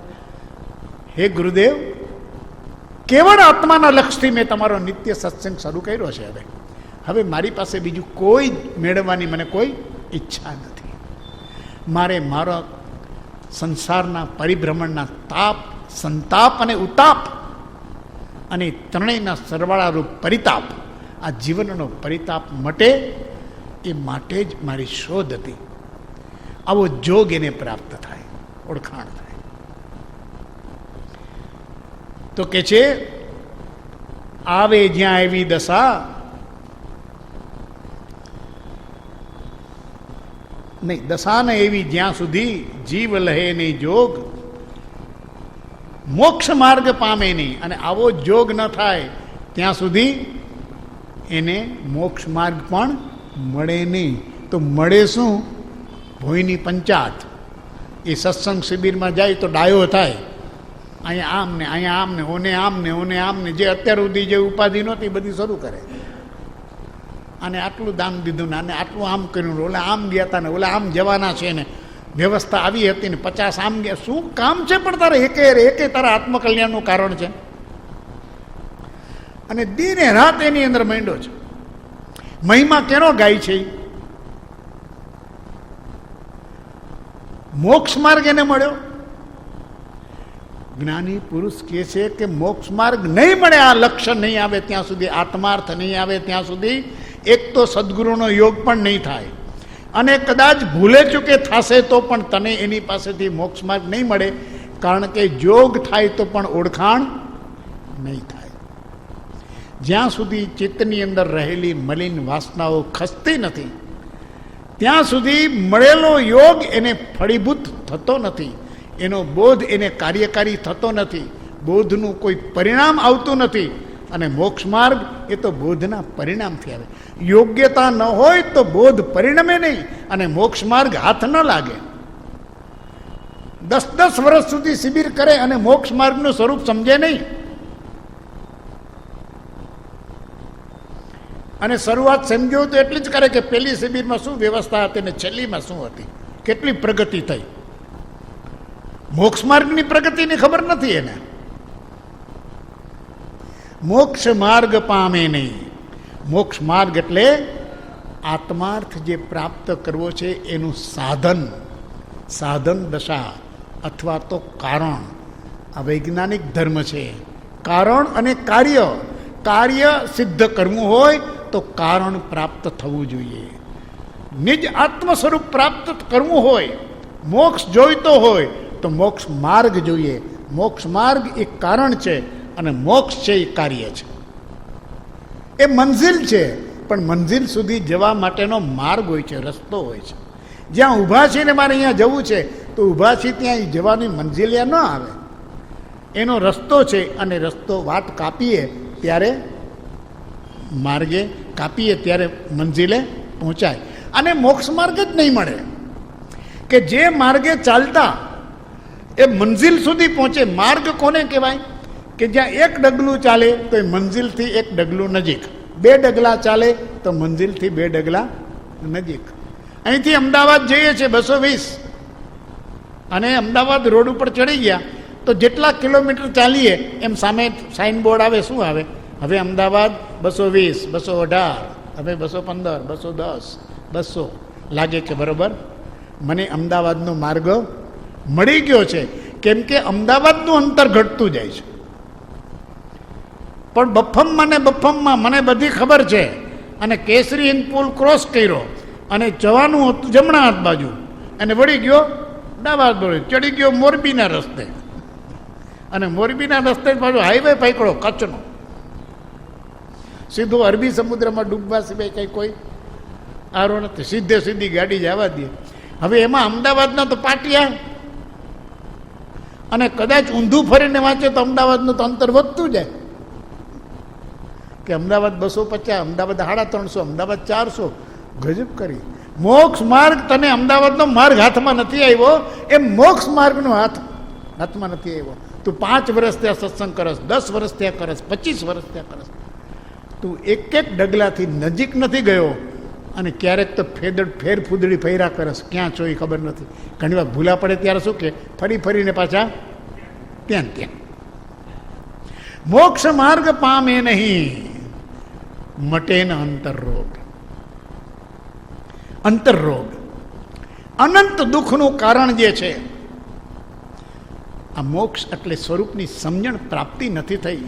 હે ગુરુદેવ, કેવળ આત્માના લક્ષ્યથી મેં તમારો નિત્ય સત્સંગ શરૂ કર્યો છે. હવે મારી પાસે બીજું કોઈ મેળવવાની મને કોઈ ઈચ્છા નથી. મારે મારો સંસારના પરિભ્રમણના તાપ, સંતાપ અને ઉતાપ અને ત્રણેયના સરવાળારૂપ પરિતાપ, આ જીવનનો પરિતાપ મટે એ માટે જ મારી શોધ હતી. આવો જોગ એને પ્રાપ્ત થાય, ઓળખાણ થાય. તો કે છે આવે જ્યાં એવી દશા નહીં, દશા ને એવી જ્યાં સુધી જીવ લહે નહીં જોગ, મોક્ષ માર્ગ પામે નહીં. અને આવો જોગ ન થાય ત્યાં સુધી એને મોક્ષ માર્ગ પણ મળે નહીં. તો મળે શું? ભોયની પંચાત. એ સત્સંગ શિબિરમાં જાય તો ડાયો થાય, અહીંયા આમ ને અહીંયા આમ ને, ઓને આમ ને ઓને આમ ને, જે અત્યાર સુધી જે ઉપાધિ નહોતી બધી શરૂ કરે. અને આટલું દાન દીધું ને, આને આટલું આમ કર્યું, ઓલા આમ ગયા હતા ને, ઓલા આમ જવાના છે ને, વ્યવસ્થા આવી હતી ને, 50 આમ ગયા. શું કામ છે પણ તારે? એકે તારા આત્મકલ્યાણનું કારણ છે. અને દિને રાત એની અંદર માંડ્યો છે. મહિમા કેનો ગાય છે? મોક્ષ માર્ગ એને મળ્યો. જ્ઞાની પુરુષ કહે છે કે મોક્ષ માર્ગ નહીં મળે, આ લક્ષ્ય નહીં આવે ત્યાં સુધી, આત્માર્થ નહીં આવે ત્યાં સુધી, એક તો સદગુરુનો યોગ પણ નહીં થાય, અને કદાચ ભૂલે ચૂકે થશે તો પણ તને એની પાસેથી મોક્ષ માર્ગ નહીં મળે. કારણ કે જોગ થાય તો પણ ઓળખાણ નહીં થાય. જ્યાં સુધી ચિત્તની અંદર રહેલી મલિન વાસનાઓ ખસતી નથી, ત્યાં સુધી મળેલો યોગ એને ફળીભૂત થતો નથી, એનો બોધ એને કાર્યકારી થતો નથી, બોધનું કોઈ પરિણામ આવતું નથી. અને મોક્ષ માર્ગ એ તો બોધના પરિણામથી આવે. યોગ્યતા ન હોય તો બોધ પરિણમે નહીં અને મોક્ષ માર્ગ હાથ ન લાગે. 10 વર્ષ સુધી શિબિર કરે અને મોક્ષ માર્ગનું સ્વરૂપ સમજે નહીં. અને શરૂઆત સમજો તો એટલી જ કરે કે પહેલી શિબિરમાં શું વ્યવસ્થા હતી ને છેલ્લીમાં શું હતી, કેટલી પ્રગતિ થઈ. મોક્ષ માર્ગની પ્રગતિની ખબર નથી એને. મોક્ષ માર્ગ પામે નહીં. મોક્ષ માર્ગ એટલે આત્માર્થ જે પ્રાપ્ત કરવો છે એનું સાધન, સાધન દશા અથવા તો કારણ. આ વૈજ્ઞાનિક ધર્મ છે. કારણ અને કાર્ય. કાર્ય સિદ્ધ કરવું હોય તો કારણ પ્રાપ્ત થવું જોઈએ. નિજ આત્મ સ્વરૂપ પ્રાપ્ત કરવું હોય, મોક્ષ જોઈતો હોય તો મોક્ષ માર્ગ જોઈએ. મોક્ષ માર્ગ એ કારણ છે અને મોક્ષ છે એ કાર્ય છે. એ મંઝિલ છે, પણ મંઝિલ સુધી જવા માટેનો માર્ગ હોય છે, રસ્તો હોય છે. જ્યાં ઊભા છીએ મારે અહીંયા જવું છે તો ઊભા છીએ ત્યાં જવાની મંઝિલિયા ન આવે. એનો રસ્તો છે અને રસ્તો વાટ કાપીએ ત્યારે માર્ગે કાપીએ ત્યારે મંઝિલે પહોંચાય. અને મોક્ષ માર્ગ જ નહીં મળે કે જે માર્ગે ચાલતા એ મંઝિલ સુધી પહોંચે. માર્ગ કોને કહેવાય? કે જ્યાં એક ડગલું ચાલે તો એ મંઝિલથી એક ડગલું નજીક, 2 ડગલા ચાલે તો મંઝિલથી 2 ડગલા નજીક. અહીંથી અમદાવાદ જઈએ છીએ 220 અને અમદાવાદ રોડ ઉપર ચડી ગયા તો જેટલા કિલોમીટર ચાલીએ એમ સામે સાઇનબોર્ડ આવે. શું આવે? હવે અમદાવાદ 220, 218, હવે 215, 210, 200 લાગે કે બરાબર મને અમદાવાદનો માર્ગ મળી ગયો છે. કેમ કે અમદાવાદનું અંતર ઘટતું જાય છે. પણ બફમમાં ને બફમમાં મને બધી ખબર છે. અને કેસરી હિંદ પુલ ક્રોસ કર્યો અને જવાનું હતું જમણા હાથ બાજુ અને વળી ગયો ડાબા હાથ બાજુ, ચડી ગયો મોરબીના રસ્તે અને મોરબીના રસ્તે પાછો હાઈવે પકડો કચ્છનો, સીધો અરબી સમુદ્રમાં ડૂબવા સિવાય કંઈ કોઈ આરો નથી. સીધી ગાડી જવા દે. હવે એમાં અમદાવાદના તો પાટિયા અને કદાચ ઊંધું ફરીને વાંચે તો અમદાવાદનું તો અંતર વધતું જાય કે અમદાવાદ 250, અમદાવાદ 350, અમદાવાદ 400. ગજબ કરી. મોક્ષ માર્ગ તને અમદાવાદનો માર્ગ હાથમાં નથી આવ્યો, એ મોક્ષ માર્ગનો હાથમાં નથી આવ્યો. તું 5 વર્ષ ત્યાં સત્સંગ કરસ, 10 વર્ષ ત્યાં કરસ, 25 વર્ષ ત્યાં કરસ, તું એક ડગલાથી નજીક નથી ગયો. અને ક્યારેક તો ફેર ફૂદડી ફેરા કરસ, ક્યાં છો એ ખબર નથી. ઘણી વાર ભૂલા પડે ત્યારે શું કે ફરીને પાછા ત્યાં. મોક્ષ માર્ગ પામે નહીં, મટે ન અંતરરોગ. અંતરરોગ અનંત દુઃખનું કારણ જે છે. આ મોક્ષ એટલે સ્વરૂપની સમજણ પ્રાપ્તિ નથી થઈ.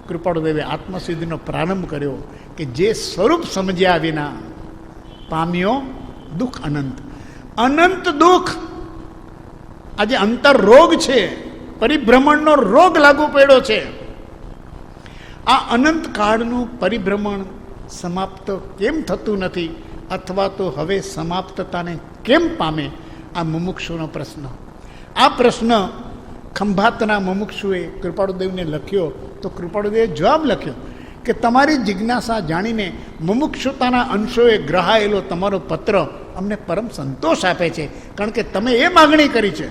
કૃપાળુદેવે આત્મસિદ્ધિનો પ્રારંભ કર્યો કે જે સ્વરૂપ સમજ્યા વિના પામ્યો દુઃખ અનંત. અનંત દુઃખ. આજે અંતર રોગ છે, પરિભ્રમણનો રોગ લાગુ પડ્યો છે. આ અનંત કાળનું પરિભ્રમણ સમાપ્ત કેમ થતું નથી અથવા તો હવે સમાપ્તતાને કેમ પામે? આ મુમુક્ષુનો પ્રશ્ન. આ પ્રશ્ન ખંભાતના મુમુક્ષુએ કૃપાળુદેવને લખ્યો તો કૃપાળુદેવે જવાબ લખ્યો કે તમારી જિજ્ઞાસા જાણીને મુમુક્ષુતાના અંશોએ ગ્રહાયેલો તમારો પત્ર અમને પરમ સંતોષ આપે છે. કારણ કે તમે એ માગણી કરી છે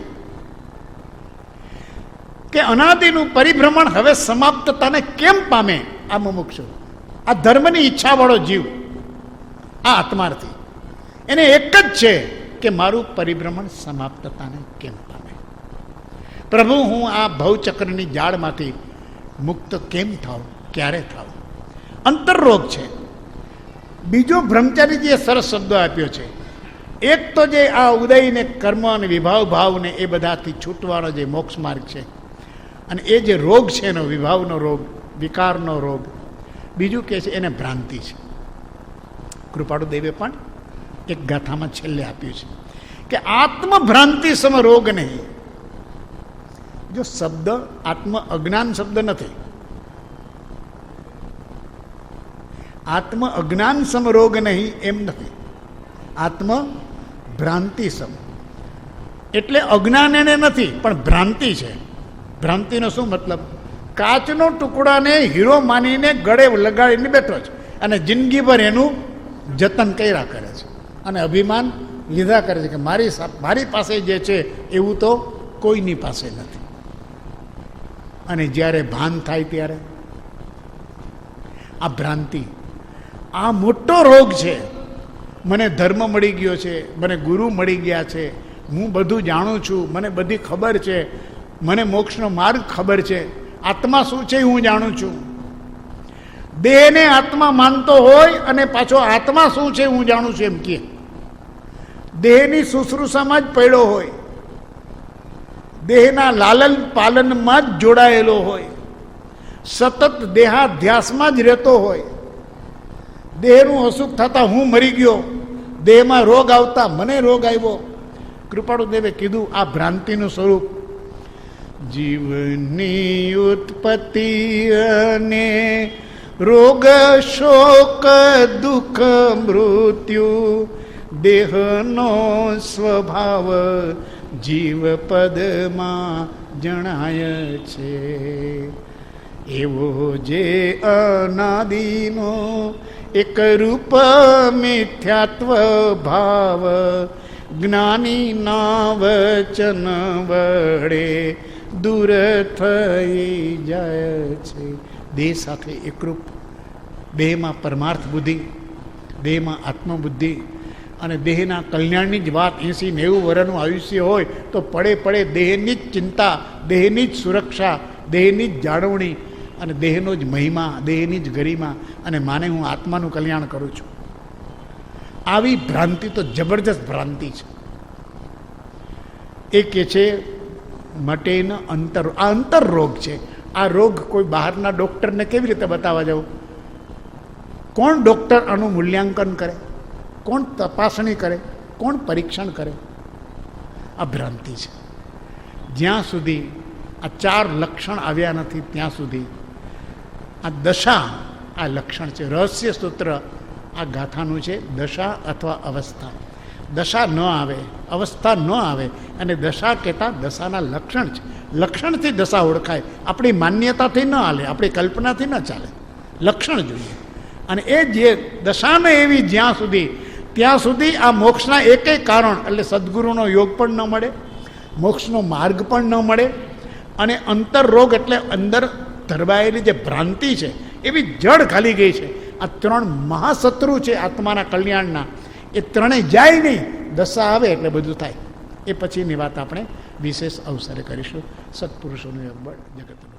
કે અનાદિનું પરિભ્રમણ હવે સમાપ્તતાને કેમ પામે આ મુમુક્ષુ, આ ધર્મની ઈચ્છાવાળો જીવ, આ આત્માર્થી. એને એક જ છે કે મારું પરિભ્રમણ સમાપ્તતાને કેમ પામે. પ્રભુ હું આ ભવચક્રની જાળમાંથી મુક્ત કેમ થાઉં, ક્યારે થાઉં? અંતરરોગ છે. બીજો બ્રહ્મચારીજીએ સરસ શબ્દો આપ્યો છે. એક તો જે આ ઉદયને કર્મ અને વિભાવ ભાવને એ બધાથી છૂટવાનો જે મોક્ષ માર્ગ છે, અને એ જે રોગ છે એનો વિભાવનો રોગ, વિકારનો રોગ. બીજું કે છે એને ભ્રાંતિ છે. કૃપાળુદેવે પણ એક ગાથામાં છેલ્લે આપ્યું છે કે આત્મભ્રાંતિ સમ રોગ નહીં. જો શબ્દ આત્મ અજ્ઞાન શબ્દ નથી, આત્મ અજ્ઞાન સમ રોગ નહીં એમ નથી, આત્મ ભ્રાંતિ સમ. એટલે અજ્ઞાન એને નથી પણ ભ્રાંતિ છે. ભ્રાંતિનો શું મતલબ? કાચનો ટુકડાને હીરો માનીને ગળે લગાડીને બેઠો છે અને જિંદગીભર એનું જતન કર્યા કરે છે અને અભિમાન લીધા કરે છે કે મારી પાસે જે છે એવું તો કોઈની પાસે નથી. અને જ્યારે ભાન થાય ત્યારે આ ભ્રાંતિ, આ મોટો રોગ છે. મને ધર્મ મળી ગયો છે, મને ગુરુ મળી ગયા છે, હું બધું જાણું છું, મને બધી ખબર છે, મને મોક્ષનો માર્ગ ખબર છે, આત્મા શું છે હું જાણું છું. દેહને આત્મા માનતો હોય અને પાછો આત્મા શું છે હું જાણું છું એમ કે દેહની શુશ્રૂષામાં જ પડ્યો હોય, દેહના લાલન પાલનમાં જ જોડાયેલો હોય, સતત દેહાધ્યાસમાં જ રહેતો હોય. દેહનું અસુખ થતાં હું મરી ગયો, દેહમાં રોગ આવતા મને રોગ આવ્યો. કૃપાળુદેવે કીધું આ ભ્રાંતિનું સ્વરૂપ. જીવની ઉત્પત્તિ અને રોગ શોક દુઃખ મૃત્યુ દેહનો સ્વભાવ જીવ પદમાં જણાય છે. એવો જે અનાદિનો એક રૂપ મિથ્યાત્વ ભાવ જ્ઞાનીના વચન વડે દૂર થઈ જાય છે. દેહ સાથે એકરૂપ, દેહમાં પરમાર્થ બુદ્ધિ, દેહમાં આત્મબુદ્ધિ અને દેહના કલ્યાણની જ વાત. 80-90 વર્ષનું આયુષ્ય હોય તો પડે પડે દેહની જ ચિંતા, દેહની જ સુરક્ષા, દેહની જ જાળવણી અને દેહનો જ મહિમા, દેહની જ ગરિમા અને માને હું આત્માનું કલ્યાણ કરું છું. આવી ભ્રાંતિ તો જબરજસ્ત ભ્રાંતિ છે. એ કે છે મટે ન અંતર. આ અંતર રોગ છે. આ રોગ કોઈ બહારના ડૉક્ટરને કેવી રીતે બતાવવા જવું? કોણ ડૉક્ટર આનું મૂલ્યાંકન કરે? કોણ તપાસણી કરે? કોણ પરીક્ષણ કરે? આ ભ્રાંતિ છે. જ્યાં સુધી આ 4 લક્ષણ આવ્યા નથી ત્યાં સુધી આ દશા, આ લક્ષણ છે. રહસ્ય સૂત્ર આ ગાથાનું છે. દશા અથવા અવસ્થા. દશા ન આવે, અવસ્થા ન આવે અને દશા કહેતા દશાના લક્ષણ છે. લક્ષણથી દશા ઓળખાય. આપણી માન્યતાથી ન હાલે, આપણી કલ્પનાથી ન ચાલે, લક્ષણ જોઈએ. અને એ જે દશાને એવી જ્યાં સુધી, ત્યાં સુધી આ મોક્ષના એકેય કારણ એટલે સદગુરુનો યોગ પણ ન મળે, મોક્ષનો માર્ગ પણ ન મળે અને અંતર રોગ એટલે અંદર ધરબાયેલી જે ભ્રાંતિ છે એવી જડ ખાલી ગઈ છે. આ 3 મહાશત્રુ છે આત્માના કલ્યાણના. એ ત્રણેય જાય નહીં, દશા આવે એટલે બધું થાય. એ પછીની વાત આપણે વિશેષ અવસરે કરીશું. સત્પુરુષોનું યોગ બળ જગતનું.